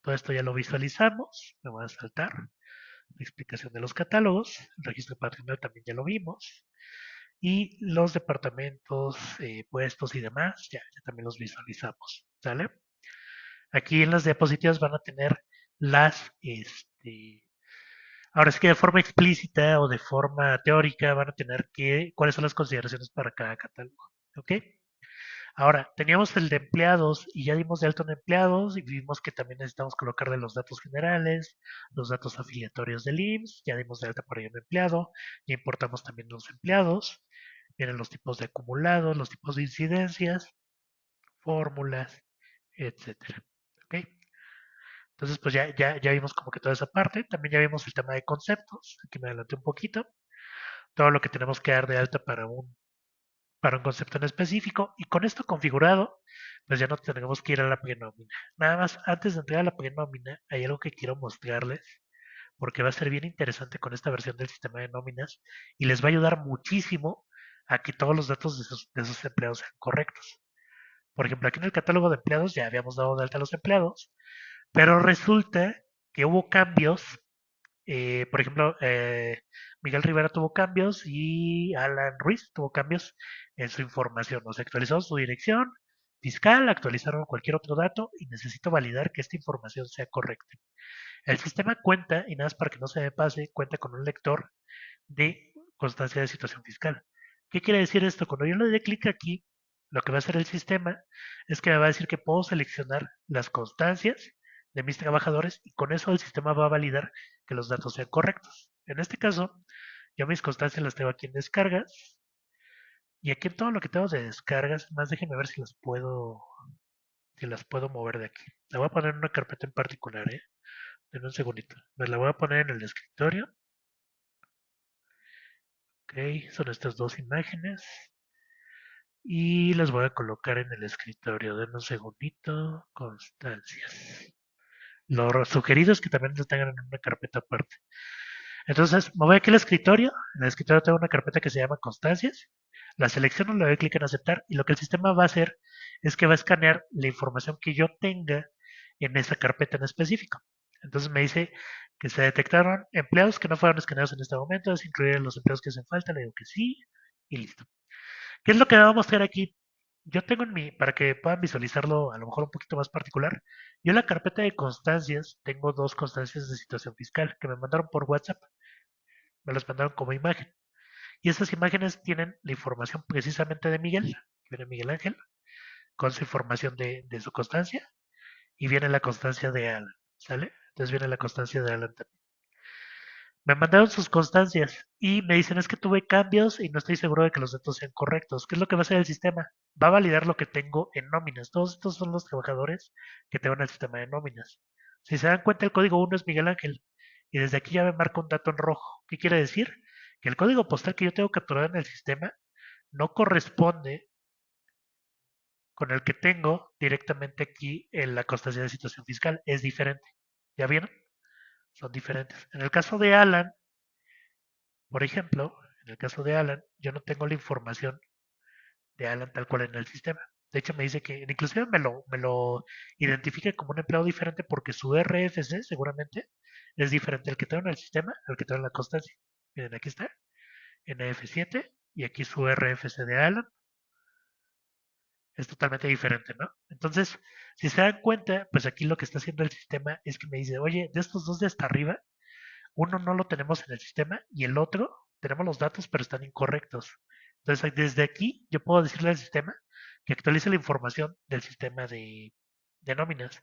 A: Todo esto ya lo visualizamos. Me voy a saltar la explicación de los catálogos. El registro patrimonial también ya lo vimos. Y los departamentos, puestos y demás, ya también los visualizamos. ¿Sale? Aquí en las diapositivas van a tener ahora sí que de forma explícita o de forma teórica van a tener cuáles son las consideraciones para cada catálogo. ¿Ok? Ahora, teníamos el de empleados y ya dimos de alta en empleados y vimos que también necesitamos colocarle los datos generales, los datos afiliatorios del IMSS, ya dimos de alta por ahí un empleado, ya importamos también los empleados, vienen los tipos de acumulados, los tipos de incidencias, fórmulas, etcétera. ¿Ok? Entonces, pues ya vimos como que toda esa parte. También ya vimos el tema de conceptos. Aquí me adelanté un poquito. Todo lo que tenemos que dar de alta para un concepto en específico. Y con esto configurado, pues ya no tenemos que ir a la nómina. Nada más, antes de entrar a la nómina, hay algo que quiero mostrarles, porque va a ser bien interesante con esta versión del sistema de nóminas y les va a ayudar muchísimo a que todos los datos de sus empleados sean correctos. Por ejemplo, aquí en el catálogo de empleados ya habíamos dado de alta a los empleados, pero resulta que hubo cambios. Por ejemplo, Miguel Rivera tuvo cambios y Alan Ruiz tuvo cambios en su información. O sea, actualizaron su dirección fiscal, actualizaron cualquier otro dato y necesito validar que esta información sea correcta. El sistema cuenta, y nada más para que no se me pase, cuenta con un lector de constancia de situación fiscal. ¿Qué quiere decir esto? Cuando yo le dé clic aquí, lo que va a hacer el sistema es que me va a decir que puedo seleccionar las constancias de mis trabajadores y con eso el sistema va a validar que los datos sean correctos. En este caso, yo mis constancias las tengo aquí en descargas y aquí en todo lo que tengo de descargas, más déjenme ver si las puedo mover de aquí. La voy a poner en una carpeta en particular, ¿eh? En un segundito. Me la voy a poner en el escritorio. Ok, son estas dos imágenes. Y las voy a colocar en el escritorio. Denme un segundito. Constancias. Lo sugerido es que también lo tengan en una carpeta aparte. Entonces, me voy aquí al escritorio. En el escritorio tengo una carpeta que se llama Constancias. La selecciono, le doy clic en aceptar y lo que el sistema va a hacer es que va a escanear la información que yo tenga en esa carpeta en específico. Entonces me dice que se detectaron empleados que no fueron escaneados en este momento, es incluir los empleados que hacen falta, le digo que sí y listo. ¿Qué es lo que vamos a hacer aquí? Yo tengo para que puedan visualizarlo a lo mejor un poquito más particular, yo en la carpeta de constancias tengo dos constancias de situación fiscal que me mandaron por WhatsApp, me las mandaron como imagen. Y estas imágenes tienen la información precisamente de Miguel, que viene Miguel Ángel, con su información de su constancia, y viene la constancia de Alan, ¿sale? Entonces viene la constancia de Alan también. Me mandaron sus constancias y me dicen es que tuve cambios y no estoy seguro de que los datos sean correctos. ¿Qué es lo que va a hacer el sistema? Va a validar lo que tengo en nóminas. Todos estos son los trabajadores que tengo en el sistema de nóminas. Si se dan cuenta, el código 1 es Miguel Ángel y desde aquí ya me marca un dato en rojo. ¿Qué quiere decir? Que el código postal que yo tengo capturado en el sistema no corresponde con el que tengo directamente aquí en la constancia de situación fiscal. Es diferente. ¿Ya vieron? Son diferentes. En el caso de Alan, por ejemplo, en el caso de Alan, yo no tengo la información de Alan tal cual en el sistema. De hecho, me dice que inclusive me lo identifica como un empleado diferente porque su RFC seguramente es diferente al que tengo en el sistema al que tengo en la constancia. Miren, aquí está, NF7, y aquí su RFC de Alan es totalmente diferente, ¿no? Entonces, si se dan cuenta, pues aquí lo que está haciendo el sistema es que me dice, oye, de estos dos de hasta arriba, uno no lo tenemos en el sistema y el otro tenemos los datos pero están incorrectos. Entonces, desde aquí yo puedo decirle al sistema que actualice la información del sistema de nóminas.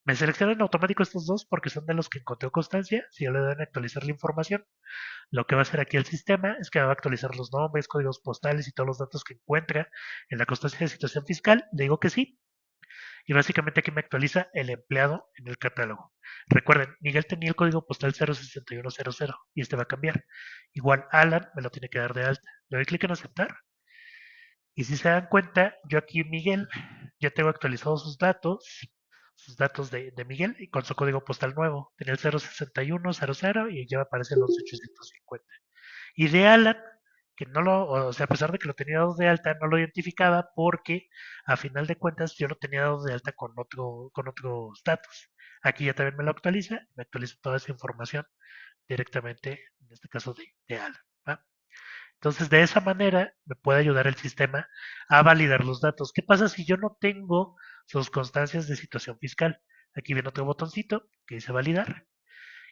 A: Me selecciona en automático estos dos porque son de los que encontré constancia. Si yo le doy a actualizar la información, lo que va a hacer aquí el sistema es que va a actualizar los nombres, códigos postales y todos los datos que encuentra en la constancia de situación fiscal. Le digo que sí, y básicamente aquí me actualiza el empleado en el catálogo. Recuerden, Miguel tenía el código postal 06100 y este va a cambiar. Igual Alan me lo tiene que dar de alta. Le doy clic en aceptar y si se dan cuenta, yo aquí Miguel ya tengo actualizados sus datos de Miguel y con su código postal nuevo. Tenía el 06100 y ya me aparecen los 850. Y de Alan, que no o sea, a pesar de que lo tenía dado de alta, no lo identificaba porque a final de cuentas yo lo tenía dado de alta con otros datos. Aquí ya también me actualiza toda esa información directamente, en este caso de Alan. ¿Va? Entonces, de esa manera me puede ayudar el sistema a validar los datos. ¿Qué pasa si yo no tengo sus constancias de situación fiscal? Aquí viene otro botoncito que dice validar.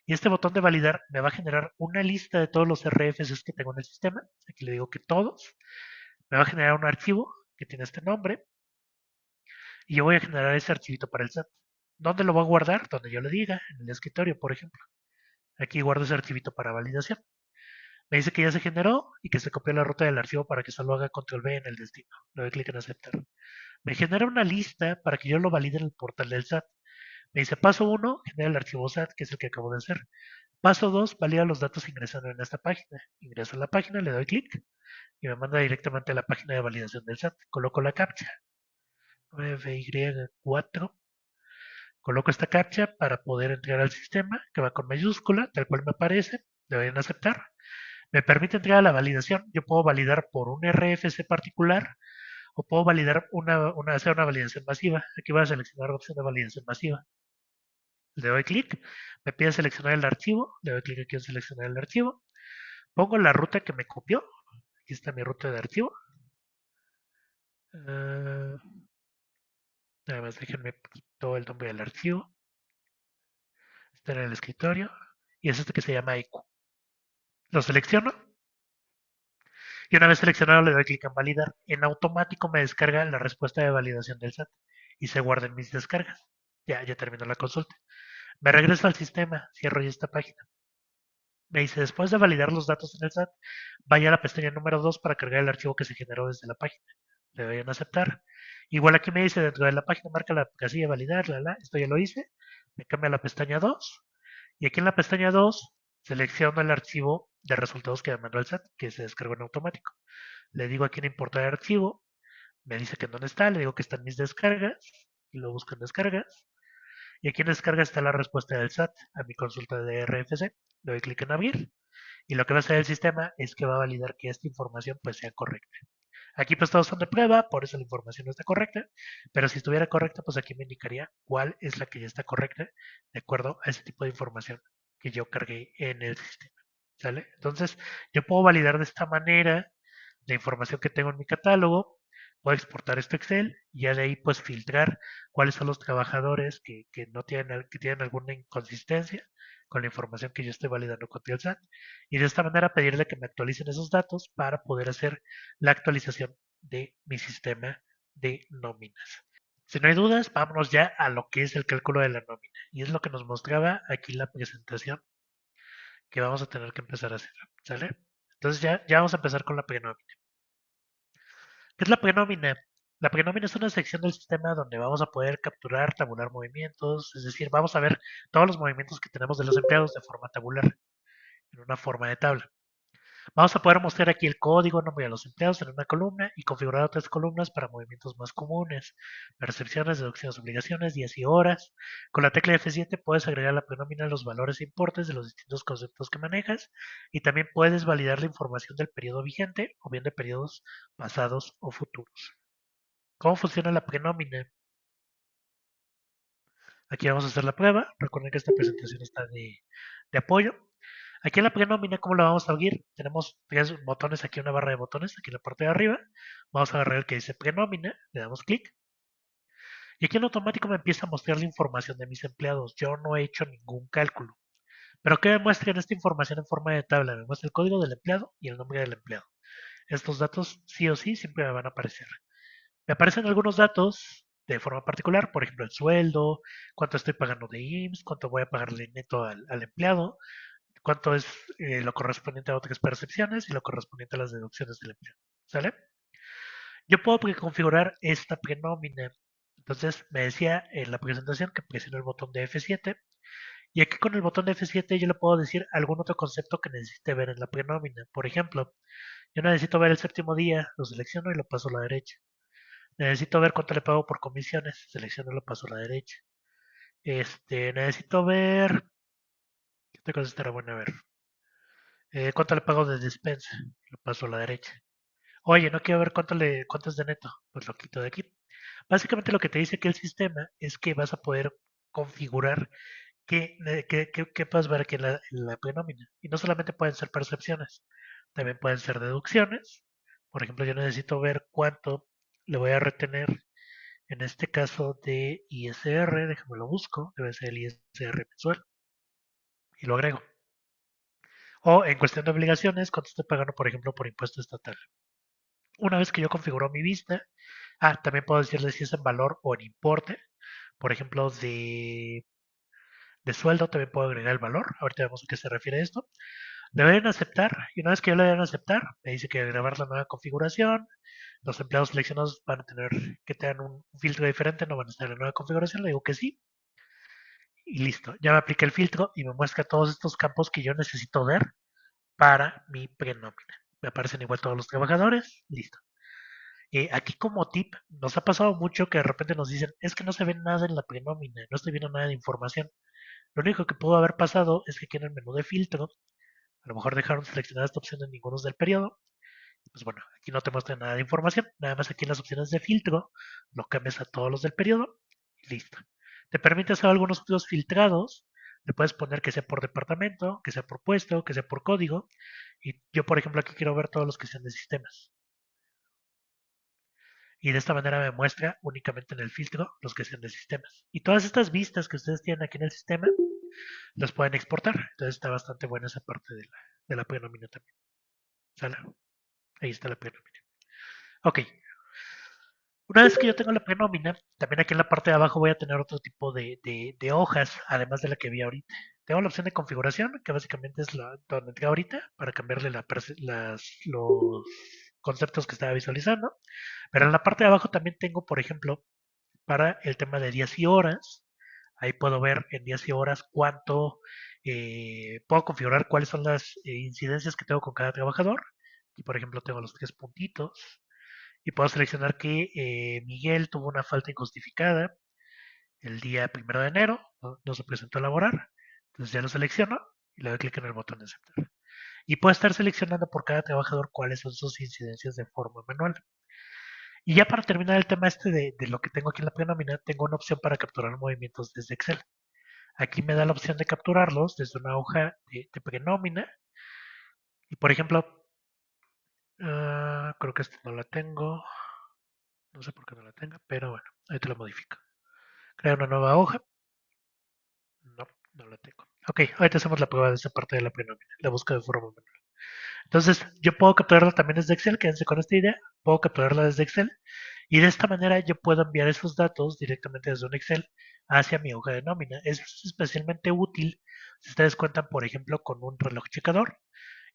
A: Y este botón de validar me va a generar una lista de todos los RFCs que tengo en el sistema. Aquí le digo que todos. Me va a generar un archivo que tiene este nombre y yo voy a generar ese archivito para el SAT. ¿Dónde lo voy a guardar? Donde yo le diga, en el escritorio, por ejemplo. Aquí guardo ese archivito para validación. Me dice que ya se generó y que se copió la ruta del archivo para que solo haga control V en el destino. Le doy clic en aceptar. Me genera una lista para que yo lo valide en el portal del SAT. Me dice paso 1, genera el archivo SAT, que es el que acabo de hacer. Paso 2, valida los datos ingresando en esta página. Ingreso a la página, le doy clic y me manda directamente a la página de validación del SAT. Coloco la captcha, 9Y4. Coloco esta captcha para poder entrar al sistema, que va con mayúscula, tal cual me aparece. Le doy en aceptar. Me permite entrar a la validación. Yo puedo validar por un RFC particular o puedo validar hacer una validación masiva. Aquí voy a seleccionar la opción de validación masiva. Le doy clic, me pide seleccionar el archivo, le doy clic aquí en seleccionar el archivo, pongo la ruta que me copió, aquí está mi ruta de archivo. Uh, Nada más déjenme todo el nombre del archivo, está en el escritorio y es este que se llama IQ. Lo selecciono y una vez seleccionado le doy clic en validar. En automático me descarga la respuesta de validación del SAT y se guarda en mis descargas. Ya terminó la consulta. Me regreso al sistema, cierro ya esta página. Me dice, después de validar los datos en el SAT, vaya a la pestaña número 2 para cargar el archivo que se generó desde la página. Le doy en aceptar. Igual aquí me dice dentro de la página, marca la casilla validar, esto ya lo hice. Me cambia a la pestaña 2. Y aquí en la pestaña 2 selecciono el archivo de resultados que me mandó el SAT, que se descargó en automático. Le digo aquí en importar el archivo. Me dice que en dónde está, le digo que está en mis descargas. Y lo busco en descargas. Y aquí en descarga está la respuesta del SAT a mi consulta de RFC. Le doy clic en abrir y lo que va a hacer el sistema es que va a validar que esta información pues sea correcta. Aquí pues todos son de prueba, por eso la información no está correcta, pero si estuviera correcta pues aquí me indicaría cuál es la que ya está correcta de acuerdo a ese tipo de información que yo cargué en el sistema. ¿Sale? Entonces yo puedo validar de esta manera la información que tengo en mi catálogo, puedo exportar este Excel y ya de ahí pues filtrar cuáles son los trabajadores que no tienen, que tienen alguna inconsistencia con la información que yo estoy validando con el SAT y de esta manera pedirle que me actualicen esos datos para poder hacer la actualización de mi sistema de nóminas. Si no hay dudas, vámonos ya a lo que es el cálculo de la nómina. Y es lo que nos mostraba aquí la presentación que vamos a tener que empezar a hacer. ¿Sale? Entonces ya vamos a empezar con la prenómina. ¿Qué es la prenómina? La prenómina es una sección del sistema donde vamos a poder capturar, tabular movimientos, es decir, vamos a ver todos los movimientos que tenemos de los empleados de forma tabular, en una forma de tabla. Vamos a poder mostrar aquí el código, nombre de los empleados en una columna y configurar otras columnas para movimientos más comunes, percepciones, deducciones, obligaciones, días y horas. Con la tecla F7 puedes agregar a la prenómina los valores e importes de los distintos conceptos que manejas y también puedes validar la información del periodo vigente o bien de periodos pasados o futuros. ¿Cómo funciona la prenómina? Aquí vamos a hacer la prueba. Recuerden que esta presentación está de apoyo. Aquí en la prenómina, ¿cómo la vamos a abrir? Tenemos tres botones aquí, una barra de botones aquí en la parte de arriba. Vamos a agarrar el que dice prenómina, le damos clic. Y aquí en automático me empieza a mostrar la información de mis empleados. Yo no he hecho ningún cálculo. Pero ¿qué me muestra en esta información en forma de tabla? Me muestra el código del empleado y el nombre del empleado. Estos datos sí o sí siempre me van a aparecer. Me aparecen algunos datos de forma particular, por ejemplo, el sueldo, cuánto estoy pagando de IMSS, cuánto voy a pagarle neto al empleado, cuánto es lo correspondiente a otras percepciones y lo correspondiente a las deducciones del empleo. ¿Sale? Yo puedo configurar esta prenómina. Entonces me decía en la presentación que presiono el botón de F7 y aquí con el botón de F7 yo le puedo decir algún otro concepto que necesite ver en la prenómina. Por ejemplo, yo necesito ver el séptimo día, lo selecciono y lo paso a la derecha. Necesito ver cuánto le pago por comisiones, selecciono y lo paso a la derecha. Necesito ver, ¿qué otra cosa estará buena ver? ¿Cuánto le pago de despensa? Lo paso a la derecha. Oye, no quiero ver cuánto es de neto. Pues lo quito de aquí. Básicamente lo que te dice aquí el sistema es que vas a poder configurar qué puedes ver aquí en la prenómina. Y no solamente pueden ser percepciones, también pueden ser deducciones. Por ejemplo, yo necesito ver cuánto le voy a retener en este caso de ISR, déjame lo busco, debe ser el ISR mensual, y lo agrego. O en cuestión de obligaciones, cuánto estoy pagando, por ejemplo, por impuesto estatal. Una vez que yo configuro mi vista, también puedo decirle si es en valor o en importe. Por ejemplo, de sueldo también puedo agregar el valor. Ahorita vemos a qué se refiere esto. Le doy en aceptar y una vez que yo le doy en aceptar, me dice que grabar la nueva configuración. Los empleados seleccionados van a tener que tener un filtro diferente, no van a estar en la nueva configuración. Le digo que sí y listo. Ya me apliqué el filtro y me muestra todos estos campos que yo necesito ver para mi prenómina. Me aparecen igual todos los trabajadores. Listo. Aquí como tip, nos ha pasado mucho que de repente nos dicen, es que no se ve nada en la prenómina, no estoy viendo nada de información. Lo único que pudo haber pasado es que aquí en el menú de filtro, a lo mejor dejaron seleccionada esta opción en ninguno del periodo. Pues bueno, aquí no te muestra nada de información, nada más aquí en las opciones de filtro lo cambias a todos los del periodo y listo. Te permite hacer algunos estudios filtrados, le puedes poner que sea por departamento, que sea por puesto, que sea por código, y yo por ejemplo aquí quiero ver todos los que sean de sistemas. Y de esta manera me muestra únicamente en el filtro los que sean de sistemas. Y todas estas vistas que ustedes tienen aquí en el sistema las pueden exportar. Entonces está bastante buena esa parte de la prenomina también. ¿Sale? Ahí está la prenomina. Ok, una vez que yo tengo la prenómina, también aquí en la parte de abajo voy a tener otro tipo de hojas, además de la que vi ahorita. Tengo la opción de configuración, que básicamente es la donde entré ahorita, para cambiarle los conceptos que estaba visualizando. Pero en la parte de abajo también tengo, por ejemplo, para el tema de días y horas. Ahí puedo ver en días y horas cuánto, puedo configurar cuáles son las incidencias que tengo con cada trabajador. Y por ejemplo tengo los tres puntitos y puedo seleccionar que Miguel tuvo una falta injustificada el día 1 de enero, no se presentó a laborar. Entonces ya lo selecciono y le doy clic en el botón de aceptar. Y puedo estar seleccionando por cada trabajador cuáles son sus incidencias de forma manual. Y ya para terminar el tema este de lo que tengo aquí en la prenómina, tengo una opción para capturar movimientos desde Excel. Aquí me da la opción de capturarlos desde una hoja de prenómina. Y por ejemplo, creo que esta no la tengo. No sé por qué no la tenga, pero bueno, ahí te lo modifico. Crear una nueva hoja. No, no la tengo. Ok, ahorita hacemos la prueba de esa parte de la prenómina. La busco de forma manual. Entonces, yo puedo capturarla también desde Excel, quédense con esta idea. Puedo capturarla desde Excel y de esta manera yo puedo enviar esos datos directamente desde un Excel hacia mi hoja de nómina. Es especialmente útil si ustedes cuentan, por ejemplo, con un reloj checador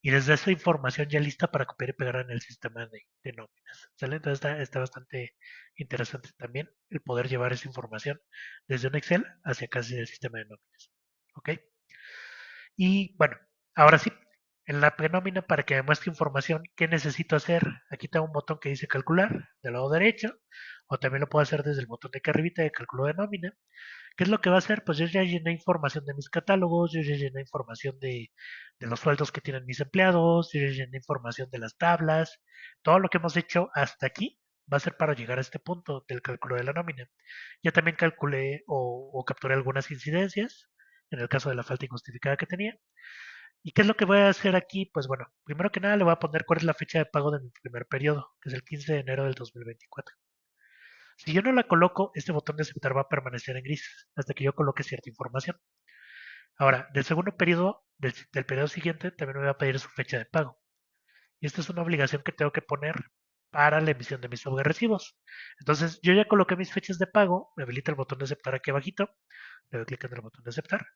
A: y desde esa información ya lista para copiar y pegar en el sistema de nóminas. ¿Sale? Entonces está bastante interesante también el poder llevar esa información desde un Excel hacia casi el sistema de nóminas. ¿Ok? Y bueno, ahora sí, en la prenómina para que me muestre información, ¿qué necesito hacer? Aquí tengo un botón que dice calcular del lado derecho, o también lo puedo hacer desde el botón de acá arribita de cálculo de nómina. ¿Qué es lo que va a hacer? Pues yo ya llené información de mis catálogos, yo ya llené información de los sueldos que tienen mis empleados, yo ya llené información de las tablas, todo lo que hemos hecho hasta aquí va a ser para llegar a este punto del cálculo de la nómina. Ya también calculé o capturé algunas incidencias, en el caso de la falta injustificada que tenía. ¿Y qué es lo que voy a hacer aquí? Pues bueno, primero que nada le voy a poner cuál es la fecha de pago de mi primer periodo, que es el 15 de enero del 2024. Si yo no la coloco, este botón de aceptar va a permanecer en gris hasta que yo coloque cierta información. Ahora, del segundo periodo, del periodo siguiente, también me va a pedir su fecha de pago. Y esta es una obligación que tengo que poner para la emisión de mis recibos. Entonces, yo ya coloqué mis fechas de pago, me habilita el botón de aceptar aquí abajito, le doy clic en el botón de aceptar.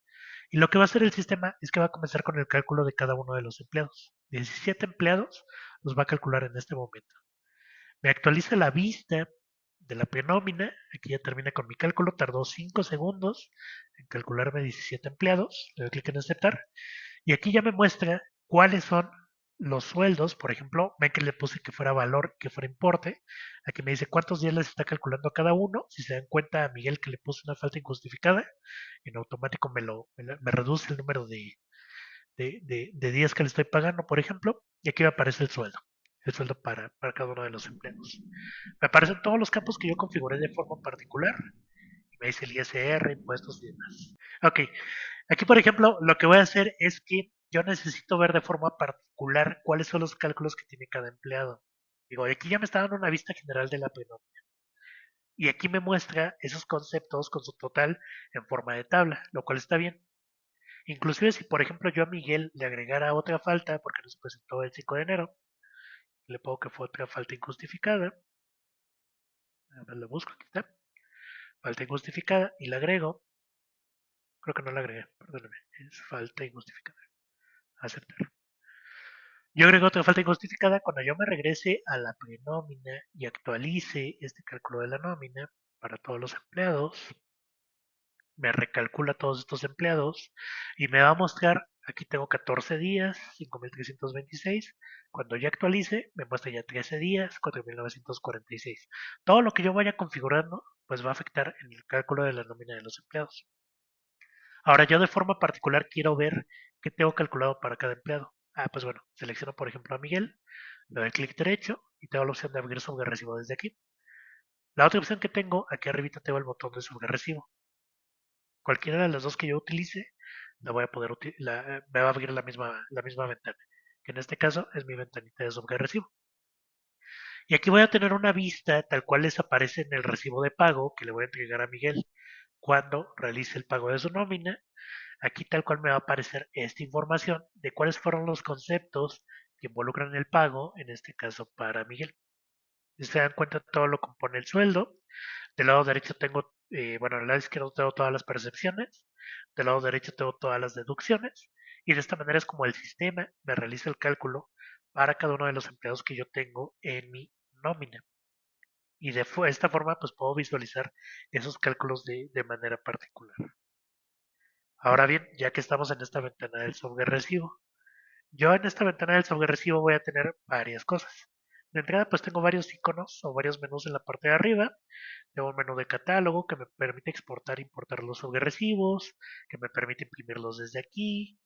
A: Y lo que va a hacer el sistema es que va a comenzar con el cálculo de cada uno de los empleados. 17 empleados los va a calcular en este momento. Me actualiza la vista de la prenómina. Aquí ya termina con mi cálculo. Tardó 5 segundos en calcularme 17 empleados. Le doy clic en aceptar. Y aquí ya me muestra cuáles son los sueldos. Por ejemplo, ven que le puse que fuera valor, que fuera importe. Aquí me dice cuántos días les está calculando a cada uno. Si se dan cuenta a Miguel que le puse una falta injustificada, en automático me reduce el número de días que le estoy pagando, por ejemplo, y aquí me aparece el sueldo para cada uno de los empleados. Me aparecen todos los campos que yo configuré de forma particular, y me dice el ISR, impuestos y demás. Ok, aquí por ejemplo, lo que voy a hacer es que yo necesito ver de forma particular cuáles son los cálculos que tiene cada empleado. Digo, aquí ya me está dando una vista general de la penómina. Y aquí me muestra esos conceptos con su total en forma de tabla, lo cual está bien. Inclusive si, por ejemplo, yo a Miguel le agregara otra falta porque no se presentó el 5 de enero, Le pongo que fue otra falta injustificada. A ver, lo busco, aquí está. Falta injustificada y la agrego. Creo que no la agregué, perdóname. Es falta injustificada. Aceptar. Yo agrego otra falta injustificada cuando yo me regrese a la prenómina y actualice este cálculo de la nómina para todos los empleados. Me recalcula todos estos empleados y me va a mostrar, aquí tengo 14 días, 5.326. Cuando ya actualice, me muestra ya 13 días, 4.946. Todo lo que yo vaya configurando, pues va a afectar en el cálculo de la nómina de los empleados. Ahora yo de forma particular quiero ver qué tengo calculado para cada empleado. Pues bueno, selecciono por ejemplo a Miguel, le doy clic derecho y tengo la opción de abrir sobre recibo desde aquí. La otra opción que tengo, aquí arriba tengo el botón de sobre recibo. Cualquiera de las dos que yo utilice, la voy a poder me va a abrir la misma ventana, que en este caso es mi ventanita de sobre recibo. Y aquí voy a tener una vista tal cual les aparece en el recibo de pago que le voy a entregar a Miguel cuando realice el pago de su nómina. Aquí tal cual me va a aparecer esta información de cuáles fueron los conceptos que involucran el pago, en este caso para Miguel. Si se dan cuenta, todo lo compone el sueldo. Del lado derecho tengo, bueno, del lado izquierdo tengo todas las percepciones. Del lado derecho tengo todas las deducciones. Y de esta manera es como el sistema me realiza el cálculo para cada uno de los empleados que yo tengo en mi nómina. Y de esta forma, pues puedo visualizar esos cálculos de manera particular. Ahora bien, ya que estamos en esta ventana del software recibo, yo en esta ventana del software recibo voy a tener varias cosas. De entrada, pues tengo varios iconos o varios menús en la parte de arriba. Tengo un menú de catálogo que me permite exportar e importar los recibos, que me permite imprimirlos desde aquí,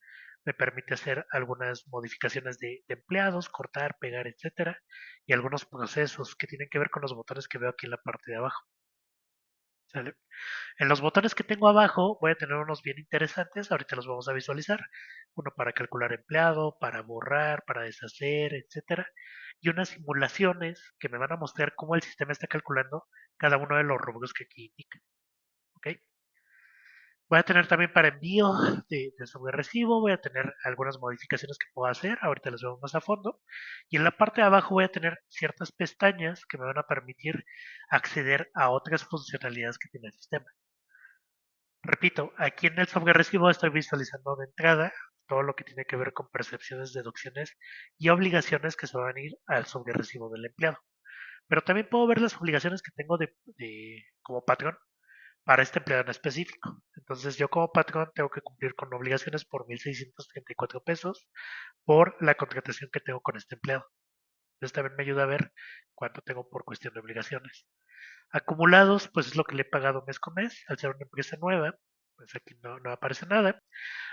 A: me permite hacer algunas modificaciones de empleados, cortar, pegar, etcétera, y algunos procesos que tienen que ver con los botones que veo aquí en la parte de abajo. ¿Sale? En los botones que tengo abajo voy a tener unos bien interesantes, ahorita los vamos a visualizar. Uno para calcular empleado, para borrar, para deshacer, etcétera. Y unas simulaciones que me van a mostrar cómo el sistema está calculando cada uno de los rubros que aquí indica. ¿Ok? Voy a tener también para envío de sobre recibo, voy a tener algunas modificaciones que puedo hacer, ahorita las vemos más a fondo. Y en la parte de abajo voy a tener ciertas pestañas que me van a permitir acceder a otras funcionalidades que tiene el sistema. Repito, aquí en el software recibo estoy visualizando de entrada todo lo que tiene que ver con percepciones, deducciones y obligaciones que se van a ir al software recibo del empleado. Pero también puedo ver las obligaciones que tengo como patrón para este empleado en específico. Entonces yo como patrón tengo que cumplir con obligaciones por 1.634 pesos por la contratación que tengo con este empleado. Entonces también me ayuda a ver cuánto tengo por cuestión de obligaciones. Acumulados, pues es lo que le he pagado mes con mes. Al ser una empresa nueva, pues aquí no aparece nada.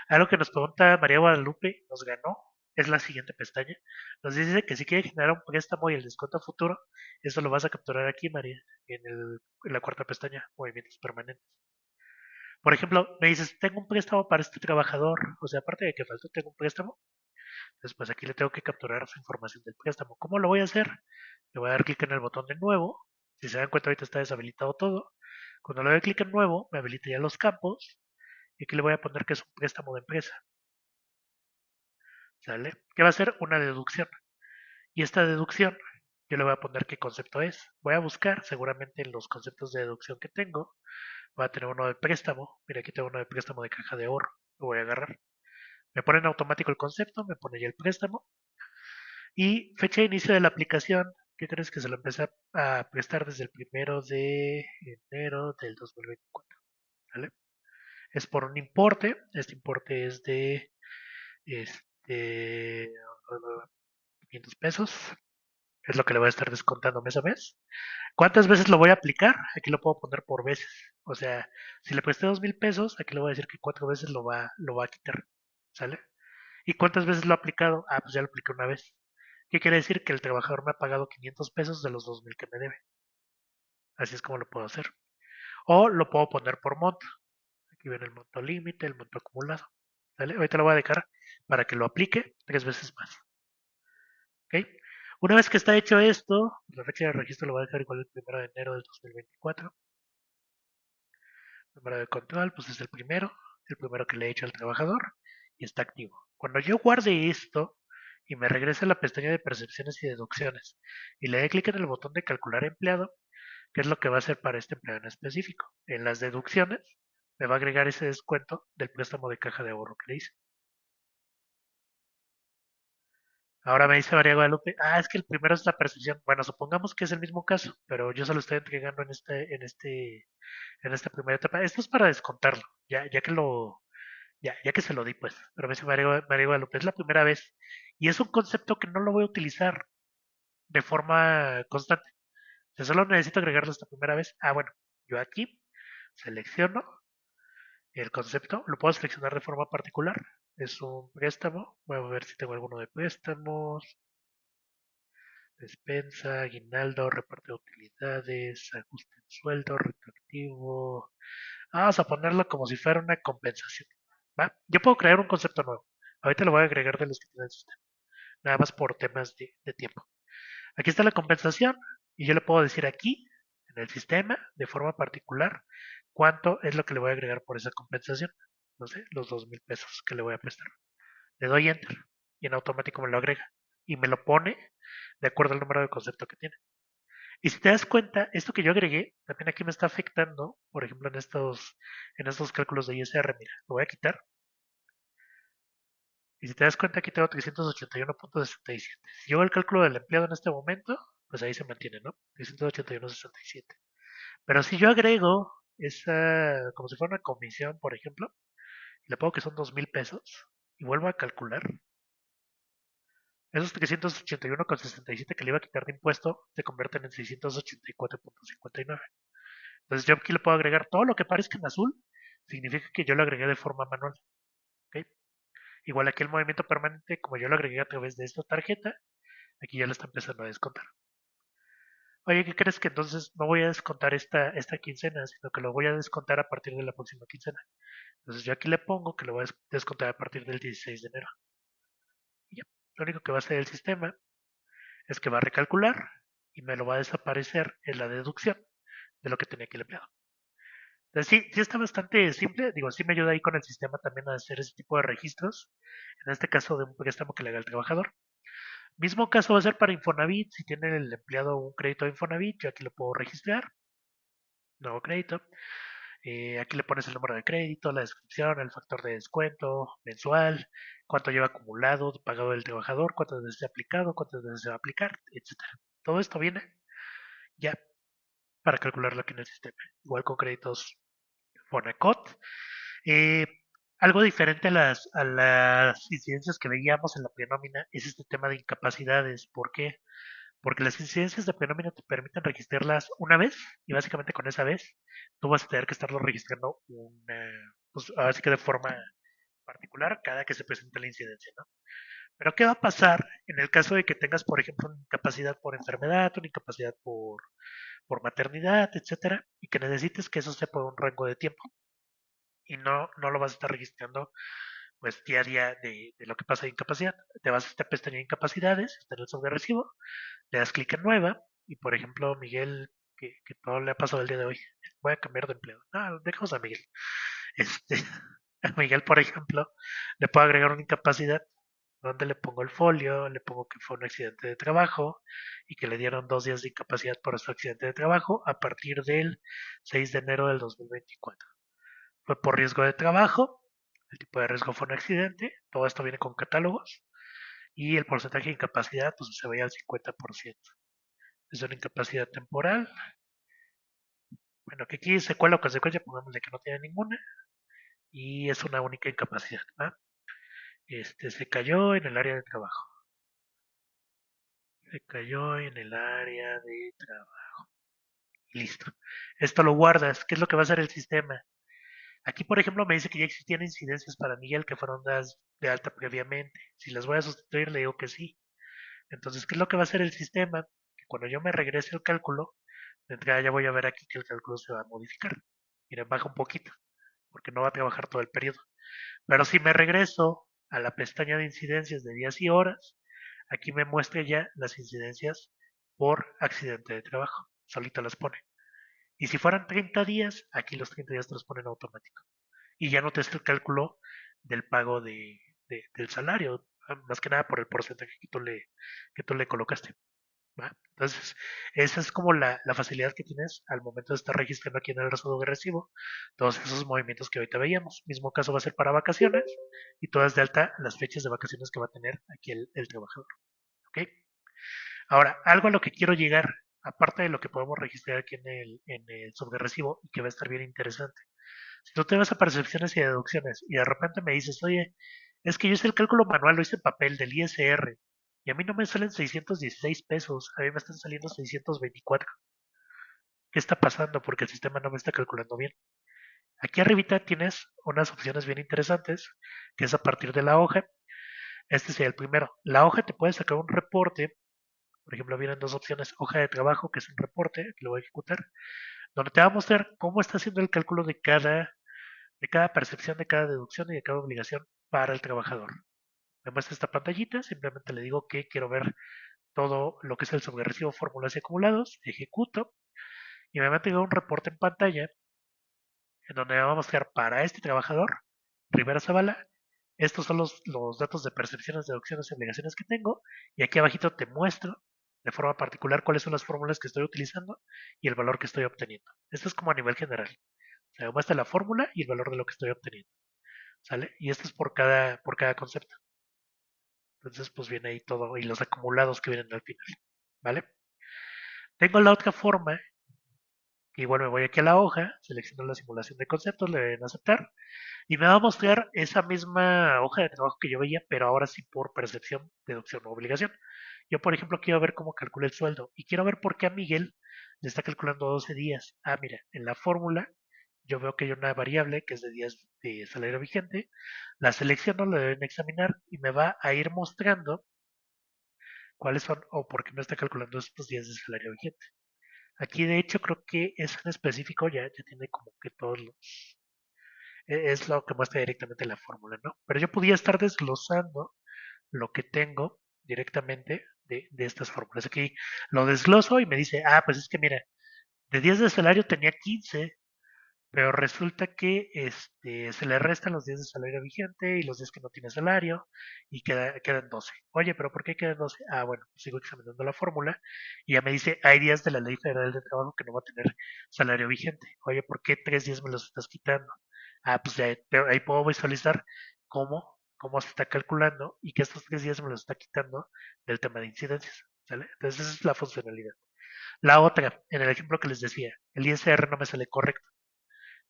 A: Algo que nos pregunta María Guadalupe, nos ganó, es la siguiente pestaña. Nos dice que si quiere generar un préstamo y el descuento futuro, eso lo vas a capturar aquí, María, en la cuarta pestaña, movimientos permanentes. Por ejemplo, me dices, tengo un préstamo para este trabajador, o sea, aparte de que faltó, tengo un préstamo. Entonces, pues aquí le tengo que capturar su información del préstamo. ¿Cómo lo voy a hacer? Le voy a dar clic en el botón de nuevo. Si se dan cuenta, ahorita está deshabilitado todo. Cuando le doy clic en nuevo, me habilita ya los campos. Y aquí le voy a poner que es un préstamo de empresa. ¿Sale? Que va a ser una deducción. Y esta deducción, yo le voy a poner qué concepto es. Voy a buscar seguramente en los conceptos de deducción que tengo. Voy a tener uno de préstamo. Mira, aquí tengo uno de préstamo de caja de ahorro. Lo voy a agarrar. Me pone en automático el concepto, me pone ya el préstamo. Y fecha de inicio de la aplicación, ¿qué crees que se lo empecé a prestar desde el 1 de enero del 2024? ¿Vale? Es por un importe. Este importe es de este, 500 pesos. Es lo que le voy a estar descontando mes a mes. ¿Cuántas veces lo voy a aplicar? Aquí lo puedo poner por veces. O sea, si le presté 2.000 pesos, aquí le voy a decir que 4 veces lo va a quitar. ¿Sale? ¿Y cuántas veces lo ha aplicado? Pues ya lo apliqué una vez. ¿Qué quiere decir? Que el trabajador me ha pagado 500 pesos de los 2.000 que me debe. Así es como lo puedo hacer. O lo puedo poner por monto. Aquí viene el monto límite, el monto acumulado. ¿Sale? Ahorita lo voy a dejar para que lo aplique 3 veces más. ¿Ok? Una vez que está hecho esto, la fecha de registro lo voy a dejar igual el 1 de enero del 2024. Número de control, pues es el primero que le he hecho al trabajador y está activo. Cuando yo guarde esto, y me regrese a la pestaña de percepciones y deducciones y le dé clic en el botón de calcular empleado, ¿qué es lo que va a hacer para este empleado en específico? En las deducciones me va a agregar ese descuento del préstamo de caja de ahorro que le hice. Ahora me dice María Guadalupe, es que el primero es la percepción. Bueno, supongamos que es el mismo caso, pero yo se lo estoy entregando en esta primera etapa. Esto es para descontarlo, ya que se lo di, pues. Pero me dice María Guadalupe, es la primera vez. Y es un concepto que no lo voy a utilizar de forma constante. Yo solo necesito agregarlo esta primera vez. Bueno, yo aquí selecciono el concepto, lo puedo seleccionar de forma particular. Es un préstamo. Voy a ver si tengo alguno de préstamos. Despensa, aguinaldo, reparto de utilidades, ajuste en sueldo, retroactivo. Vamos a ponerlo como si fuera una compensación. ¿Va? Yo puedo crear un concepto nuevo. Ahorita lo voy a agregar de los que tiene el sistema. Nada más por temas de tiempo. Aquí está la compensación y yo le puedo decir aquí, en el sistema, de forma particular, cuánto es lo que le voy a agregar por esa compensación. No sé, los 2,000 pesos que le voy a prestar. Le doy enter y en automático me lo agrega y me lo pone de acuerdo al número de concepto que tiene. Y si te das cuenta, esto que yo agregué también aquí me está afectando, por ejemplo, en estos cálculos de ISR. Mira, lo voy a quitar. Y si te das cuenta, aquí tengo 381,67. Si yo hago el cálculo del empleado en este momento, pues ahí se mantiene, ¿no? 381,67. Pero si yo agrego esa, como si fuera una comisión, por ejemplo, y le pongo que son 2,000 pesos, y vuelvo a calcular, esos 381,67 que le iba a quitar de impuesto se convierten en 684,59. Entonces yo aquí le puedo agregar todo lo que parezca en azul, significa que yo lo agregué de forma manual. ¿Ok? Igual aquí el movimiento permanente, como yo lo agregué a través de esta tarjeta, aquí ya lo está empezando a descontar. Oye, ¿qué crees? Que entonces no voy a descontar esta quincena, sino que lo voy a descontar a partir de la próxima quincena. Entonces yo aquí le pongo que lo voy a descontar a partir del 16 de enero. Y ya, lo único que va a hacer el sistema es que va a recalcular y me lo va a desaparecer en la deducción de lo que tenía que el empleado. Entonces sí está bastante simple. Digo, sí me ayuda ahí con el sistema también a hacer ese tipo de registros. En este caso de un préstamo que le haga el trabajador. Mismo caso va a ser para Infonavit. Si tiene el empleado un crédito de Infonavit, yo aquí lo puedo registrar. Nuevo crédito. Aquí le pones el número de crédito, la descripción, el factor de descuento mensual, cuánto lleva acumulado, pagado del trabajador, cuánto veces se ha aplicado, cuántas veces se va a aplicar, etcétera. Todo esto viene ya para calcularlo aquí en el sistema. Igual con créditos Fonacot. Eh, Algo diferente a las incidencias que veíamos en la prenómina es este tema de incapacidades. ¿Por qué? Porque las incidencias de prenómina te permiten registrarlas una vez y básicamente con esa vez tú vas a tener que estarlo registrando pues ahora sí que de forma particular cada que se presente la incidencia, ¿no? Pero ¿qué va a pasar en el caso de que tengas, por ejemplo, una incapacidad por enfermedad, una incapacidad por maternidad, etcétera, y que necesites que eso sea por un rango de tiempo y no lo vas a estar registrando pues día a día de lo que pasa de incapacidad? Te vas a esta pestaña de incapacidades, está en el sobre recibo, le das clic en nueva y por ejemplo Miguel, que todo le ha pasado el día de hoy, voy a cambiar de empleo. No, dejamos a Miguel. Este, a Miguel, por ejemplo, le puedo agregar una incapacidad donde le pongo el folio, le pongo que fue un accidente de trabajo y que le dieron 2 días de incapacidad por su accidente de trabajo a partir del 6 de enero del 2024. Fue por riesgo de trabajo, el tipo de riesgo fue un accidente, todo esto viene con catálogos y el porcentaje de incapacidad pues se veía al 50%. Es una incapacidad temporal. Bueno, que aquí secuela o consecuencia, pongámosle que no tiene ninguna y es una única incapacidad. ¿Va? Se cayó en el área de trabajo. Se cayó en el área de trabajo. Y listo. Esto lo guardas. ¿Qué es lo que va a hacer el sistema? Aquí, por ejemplo, me dice que ya existían incidencias para Miguel que fueron dadas de alta previamente. Si las voy a sustituir, le digo que sí. Entonces, ¿qué es lo que va a hacer el sistema? Que cuando yo me regrese el cálculo, de entrada ya voy a ver aquí que el cálculo se va a modificar. Miren, baja un poquito, porque no va a trabajar todo el periodo. Pero si me regreso a la pestaña de incidencias de días y horas, aquí me muestra ya las incidencias por accidente de trabajo. Solito las pone. Y si fueran 30 días, aquí los 30 días te los ponen automático. Y ya no te hace el cálculo del pago del salario. más que nada por el porcentaje que tú le colocaste. ¿Va? Entonces, esa es como la facilidad que tienes al momento de estar registrando aquí en el recibo de recibo todos esos movimientos que ahorita veíamos. Mismo caso va a ser para vacaciones y todas de alta las fechas de vacaciones que va a tener aquí el trabajador. ¿Ok? Ahora, algo a lo que quiero llegar, aparte de lo que podemos registrar aquí en el recibo y que va a estar bien interesante. Si tú te vas a percepciones y deducciones y de repente me dices, oye, es que yo hice el cálculo manual, lo hice en papel del ISR y a mí no me salen 616 pesos, a mí me están saliendo 624. ¿Qué está pasando? Porque el sistema no me está calculando bien. Aquí arribita tienes unas opciones bien interesantes, que es a partir de la hoja. Este sería el primero. La hoja te puede sacar un reporte. Por ejemplo, vienen dos opciones. Hoja de trabajo, que es un reporte, que lo voy a ejecutar, donde te va a mostrar cómo está haciendo el cálculo de cada percepción, de cada deducción y de cada obligación para el trabajador. Me muestra esta pantallita, simplemente le digo que quiero ver todo lo que es el sobrerecibo, fórmulas y acumulados, ejecuto y me va a entregar un reporte en pantalla en donde me va a mostrar para este trabajador, Rivera Zavala, estos son los datos de percepciones, deducciones y obligaciones que tengo y aquí abajito te muestro de forma particular cuáles son las fórmulas que estoy utilizando y el valor que estoy obteniendo. Esto es como a nivel general. O sea, me muestra la fórmula y el valor de lo que estoy obteniendo. ¿Sale? Y esto es por cada concepto. Entonces, pues viene ahí todo y los acumulados que vienen al final. ¿Vale? Tengo la otra forma, que igual me voy aquí a la hoja, selecciono la simulación de conceptos, le doy en aceptar, y me va a mostrar esa misma hoja de trabajo que yo veía, pero ahora sí por percepción, deducción o obligación. Yo, por ejemplo, quiero ver cómo calcula el sueldo y quiero ver por qué a Miguel le está calculando 12 días. Ah, mira, en la fórmula yo veo que hay una variable que es de días de salario vigente. La selecciono, le doy en examinar y me va a ir mostrando cuáles son o por qué no está calculando estos días de salario vigente. Aquí, de hecho, creo que es en específico, ya tiene como que todos los. Es lo que muestra directamente la fórmula, ¿no? Pero yo podía estar desglosando lo que tengo directamente de estas fórmulas. Aquí lo desgloso y me dice, ah, pues es que mira, de 10 de salario tenía 15, pero resulta que se le restan los días de salario vigente y los días que no tiene salario y quedan 12. Oye, pero ¿por qué quedan 12? Ah, bueno, pues sigo examinando la fórmula y ya me dice, hay días de la Ley Federal de Trabajo que no va a tener salario vigente. Oye, ¿por qué 3 días me los estás quitando? Ah, pues ahí puedo visualizar cómo se está calculando y que estos 3 días me los está quitando del tema de incidencias. ¿Sale? Entonces esa es la funcionalidad. La otra, en el ejemplo que les decía, el ISR no me sale correcto.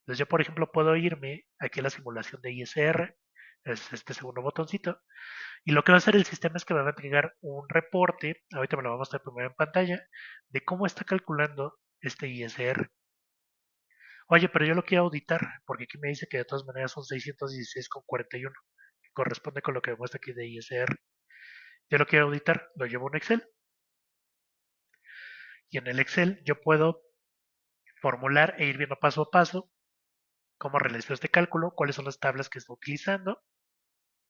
A: Entonces yo, por ejemplo, puedo irme aquí a la simulación de ISR, es este segundo botoncito, y lo que va a hacer el sistema es que me va a entregar un reporte, ahorita me lo va a mostrar primero en pantalla, de cómo está calculando este ISR. Oye, pero yo lo quiero auditar, porque aquí me dice que de todas maneras son 616,41, que corresponde con lo que me muestra aquí de ISR. Yo lo quiero auditar, lo llevo a un Excel, y en el Excel yo puedo formular e ir viendo paso a paso cómo realizó este cálculo, cuáles son las tablas que está utilizando,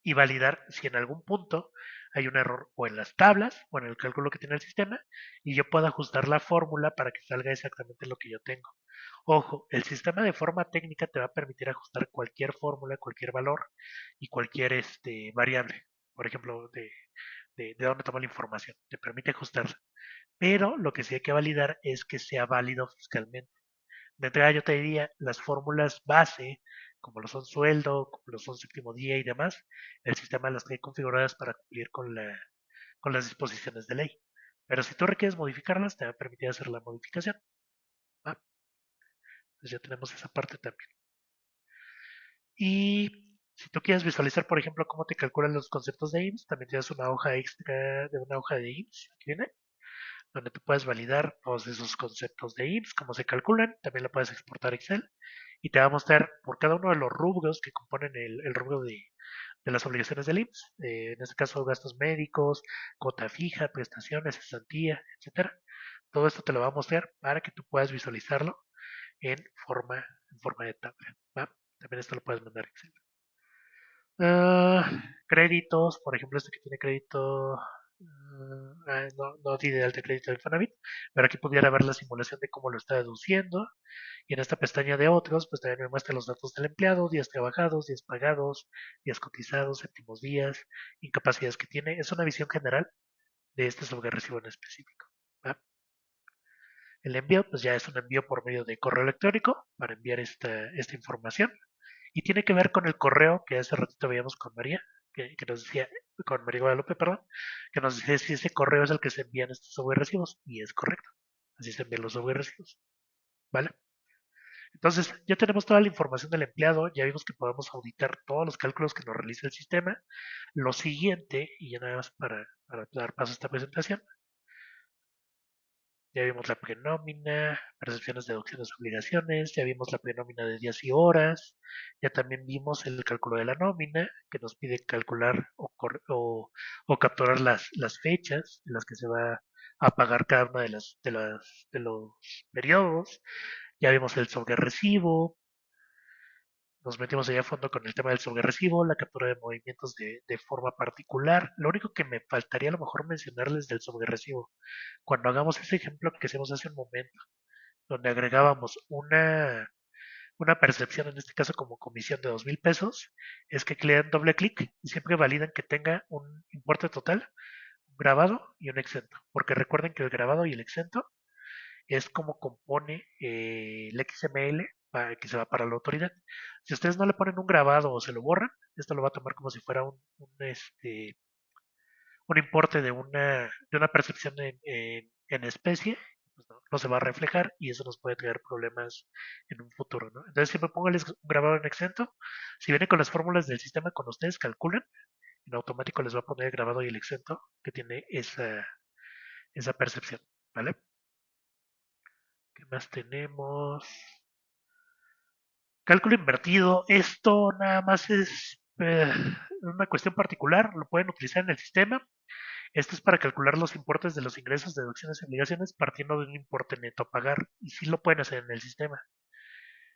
A: y validar si en algún punto hay un error o en las tablas o en el cálculo que tiene el sistema y yo puedo ajustar la fórmula para que salga exactamente lo que yo tengo. Ojo, el sistema de forma técnica te va a permitir ajustar cualquier fórmula, cualquier valor y cualquier variable. Por ejemplo, de dónde toma la información. Te permite ajustarla. Pero lo que sí hay que validar es que sea válido fiscalmente. De entrada yo te diría las fórmulas base, como lo son sueldo, como lo son séptimo día y demás, el sistema las tiene configuradas para cumplir con las disposiciones de ley. Pero si tú requieres modificarlas, te va a permitir hacer la modificación. ¿Va? Entonces ya tenemos esa parte también. Y si tú quieres visualizar, por ejemplo, cómo te calculan los conceptos de IMSS, también tienes una hoja extra de una hoja de IMSS. Aquí viene, donde tú puedes validar todos esos conceptos de IMSS, cómo se calculan, también lo puedes exportar a Excel y te va a mostrar por cada uno de los rubros que componen el rubro de las obligaciones del IMSS, en este caso gastos médicos, cuota fija, prestaciones, cesantía, etcétera. Todo esto te lo va a mostrar para que tú puedas visualizarlo en forma de tabla. ¿Va? También esto lo puedes mandar a Excel. Créditos, por ejemplo, este que tiene crédito no di de alta crédito de Infonavit, pero aquí pudiera ver la simulación de cómo lo está deduciendo. Y en esta pestaña de otros, pues también me muestra los datos del empleado, días trabajados, días pagados, días cotizados, séptimos días, incapacidades que tiene. Es una visión general de este recibo en específico. ¿Va? El envío, pues ya es un envío por medio de correo electrónico para enviar esta información. Y tiene que ver con el correo que hace ratito veíamos con María, que nos decía, con María Guadalupe, perdón, que nos decía si ese correo es el que se envían estos recibos. Y es correcto. Así se envían los recibos. ¿Vale? Entonces, ya tenemos toda la información del empleado, ya vimos que podemos auditar todos los cálculos que nos realiza el sistema. Lo siguiente, y ya nada más para dar paso a esta presentación, ya vimos la prenómina, percepciones, deducciones, obligaciones, ya vimos la prenómina de días y horas, ya también vimos el cálculo de la nómina, que nos pide calcular o capturar las fechas en las que se va a pagar cada una de los periodos, ya vimos el recibo, nos metimos allá a fondo con el tema del recibo, la captura de movimientos de forma particular. Lo único que me faltaría a lo mejor mencionarles del recibo, cuando hagamos ese ejemplo que hicimos hace un momento, donde agregábamos una percepción, en este caso como comisión de 2,000 pesos, es que le dan doble clic y siempre validan que tenga un importe total, un grabado y un exento. Porque recuerden que el grabado y el exento es como compone el XML que se va para la autoridad. Si ustedes no le ponen un grabado o se lo borran, esto lo va a tomar como si fuera un importe de una percepción en especie, pues no se va a reflejar y eso nos puede traer problemas en un futuro, ¿no? Entonces siempre pónganles un grabado en exento. Si viene con las fórmulas del sistema con ustedes, calculan, en automático les va a poner el grabado y el exento que tiene esa percepción, ¿vale? ¿Qué más tenemos? Cálculo invertido, esto nada más es una cuestión particular, lo pueden utilizar en el sistema. Esto es para calcular los importes de los ingresos, deducciones y obligaciones partiendo de un importe neto a pagar. Y sí lo pueden hacer en el sistema.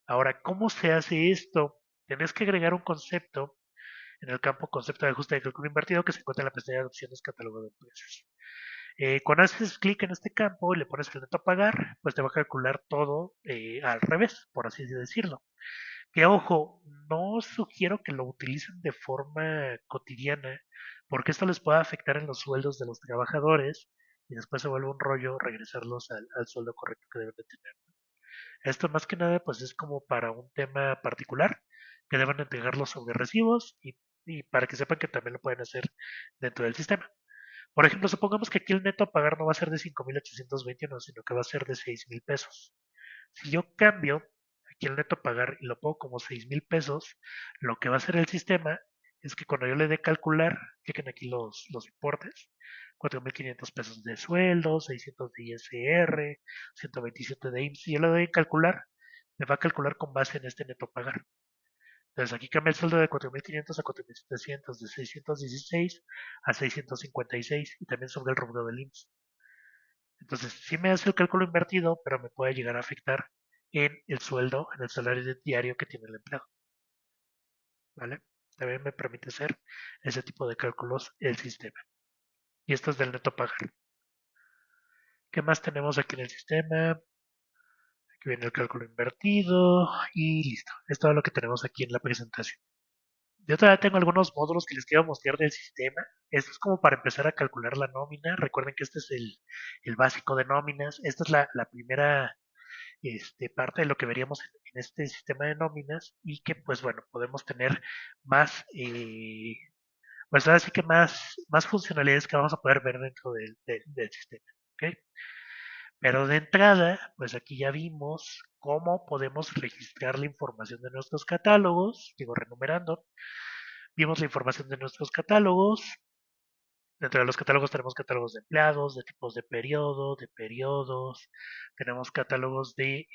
A: Ahora, ¿cómo se hace esto? Tienes que agregar un concepto en el campo concepto de ajuste de cálculo invertido que se encuentra en la pestaña de opciones catálogo de empresas. Cuando haces clic en este campo y le pones el neto a pagar, pues te va a calcular todo al revés, por así decirlo. Que ojo, no sugiero que lo utilicen de forma cotidiana, porque esto les puede afectar en los sueldos de los trabajadores y después se vuelve un rollo regresarlos al sueldo correcto que deben de tener. Esto más que nada pues es como para un tema particular que deben entregar los recibos y para que sepan que también lo pueden hacer dentro del sistema. Por ejemplo, supongamos que aquí el neto a pagar no va a ser de 5,821, sino que va a ser de 6,000 pesos. Si yo cambio aquí el neto a pagar y lo pongo como 6,000 pesos, lo que va a hacer el sistema es que cuando yo le dé calcular, chequen aquí los importes, 4,500 pesos de sueldo, 600 de ISR, 127 de IMSS, si yo le doy a calcular, me va a calcular con base en este neto a pagar. Entonces aquí cambia el sueldo de 4,500 a 4,700, de 616 a 656 y también sobre el rubro del IMSS. Entonces, sí me hace el cálculo invertido, pero me puede llegar a afectar en el sueldo, en el salario diario que tiene el empleado, ¿vale? También me permite hacer ese tipo de cálculos el sistema. Y esto es del neto a pagar. ¿Qué más tenemos aquí en el sistema? Aquí viene el cálculo invertido y listo. Es todo lo que tenemos aquí en la presentación. Yo todavía tengo algunos módulos que les quiero mostrar del sistema. Esto es como para empezar a calcular la nómina. Recuerden que este es el básico de nóminas. Esta es la primera parte de lo que veríamos en este sistema de nóminas y que pues bueno, podemos tener más, pues ahora sí que más funcionalidades que vamos a poder ver dentro del sistema. ¿Okay? Pero de entrada, pues aquí ya vimos cómo podemos registrar la información de nuestros catálogos, digo, renumerando. Vimos la información de nuestros catálogos. Dentro de los catálogos tenemos catálogos de empleados, de tipos de periodo, de periodos. Tenemos catálogos de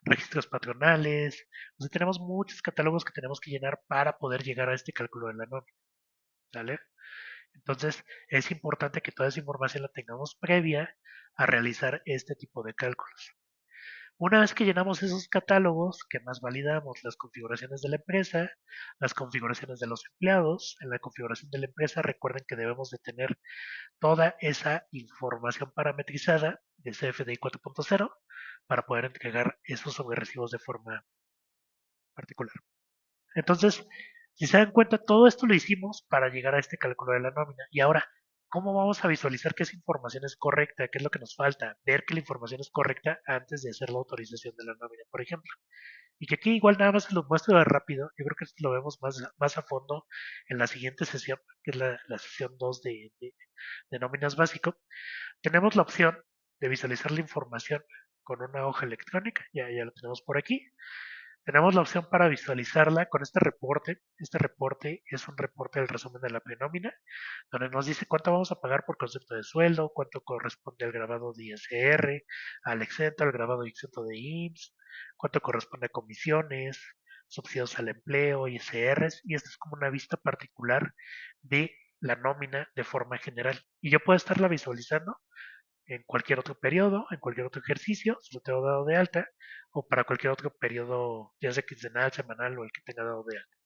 A: registros patronales. O sea, tenemos muchos catálogos que tenemos que llenar para poder llegar a este cálculo de la nómina. ¿Sale? Entonces, es importante que toda esa información la tengamos previa a realizar este tipo de cálculos. Una vez que llenamos esos catálogos, que más validamos las configuraciones de la empresa, las configuraciones de los empleados, en la configuración de la empresa recuerden que debemos de tener toda esa información parametrizada de CFDI 4.0 para poder entregar esos sobrerecibos de forma particular. Entonces, si se dan cuenta, todo esto lo hicimos para llegar a este cálculo de la nómina. Y ahora, ¿cómo vamos a visualizar que esa información es correcta? ¿Qué es lo que nos falta? Ver que la información es correcta antes de hacer la autorización de la nómina, por ejemplo. Y que aquí igual nada más se los muestro de rápido. Yo creo que esto lo vemos más a fondo en la siguiente sesión, que es la sesión 2 de nóminas básico. Tenemos la opción de visualizar la información con una hoja electrónica. Ya lo tenemos por aquí. Tenemos la opción para visualizarla con este reporte. Este reporte es un reporte del resumen de la prenómina, donde nos dice cuánto vamos a pagar por concepto de sueldo, cuánto corresponde al grabado de ISR, al exento, al grabado y exento de IMSS, cuánto corresponde a comisiones, subsidios al empleo, ISRs, y esto es como una vista particular de la nómina de forma general. Y yo puedo estarla visualizando en cualquier otro periodo, en cualquier otro ejercicio, si lo tengo dado de alta, o para cualquier otro periodo, ya sea quincenal, semanal o el que tenga dado de alta.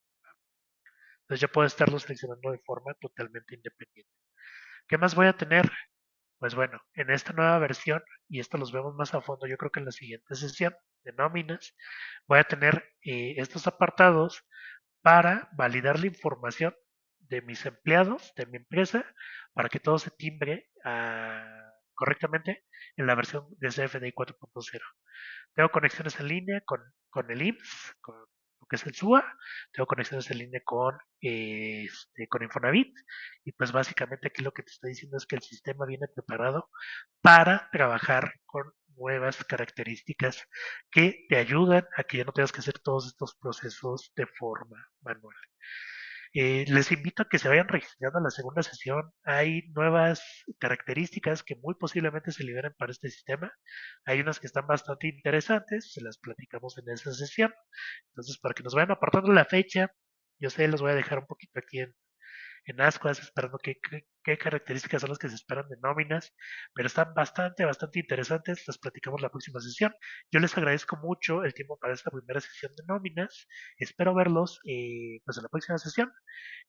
A: Entonces ya puedo estarlo seleccionando de forma totalmente independiente. ¿Qué más voy a tener? Pues bueno, en esta nueva versión, y esto los vemos más a fondo, yo creo que en la siguiente sesión de nóminas, voy a tener estos apartados para validar la información de mis empleados, de mi empresa, para que todo se timbre correctamente en la versión de CFDI 4.0. Tengo conexiones en línea con el IMSS, con lo que es el SUA, tengo conexiones en línea con Infonavit, y pues básicamente aquí lo que te estoy diciendo es que el sistema viene preparado para trabajar con nuevas características que te ayudan a que ya no tengas que hacer todos estos procesos de forma manual. Les invito a que se vayan registrando a la segunda sesión. Hay nuevas características que muy posiblemente se liberen para este sistema. Hay unas que están bastante interesantes, se las platicamos en esa sesión. Entonces, para que nos vayan apartando la fecha, yo sé, los voy a dejar un poquito aquí en ascuas, esperando qué características son las que se esperan de nóminas, pero están bastante interesantes, las platicamos la próxima sesión. Yo les agradezco mucho el tiempo para esta primera sesión de nóminas, espero verlos pues en la próxima sesión,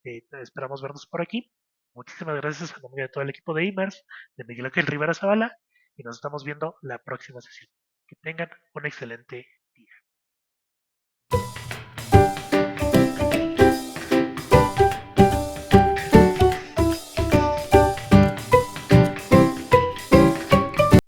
A: esperamos vernos por aquí. Muchísimas gracias a nombre de todo el equipo de IMERS, de Miguel Ángel Rivera Zavala, y nos estamos viendo la próxima sesión. Que tengan un excelente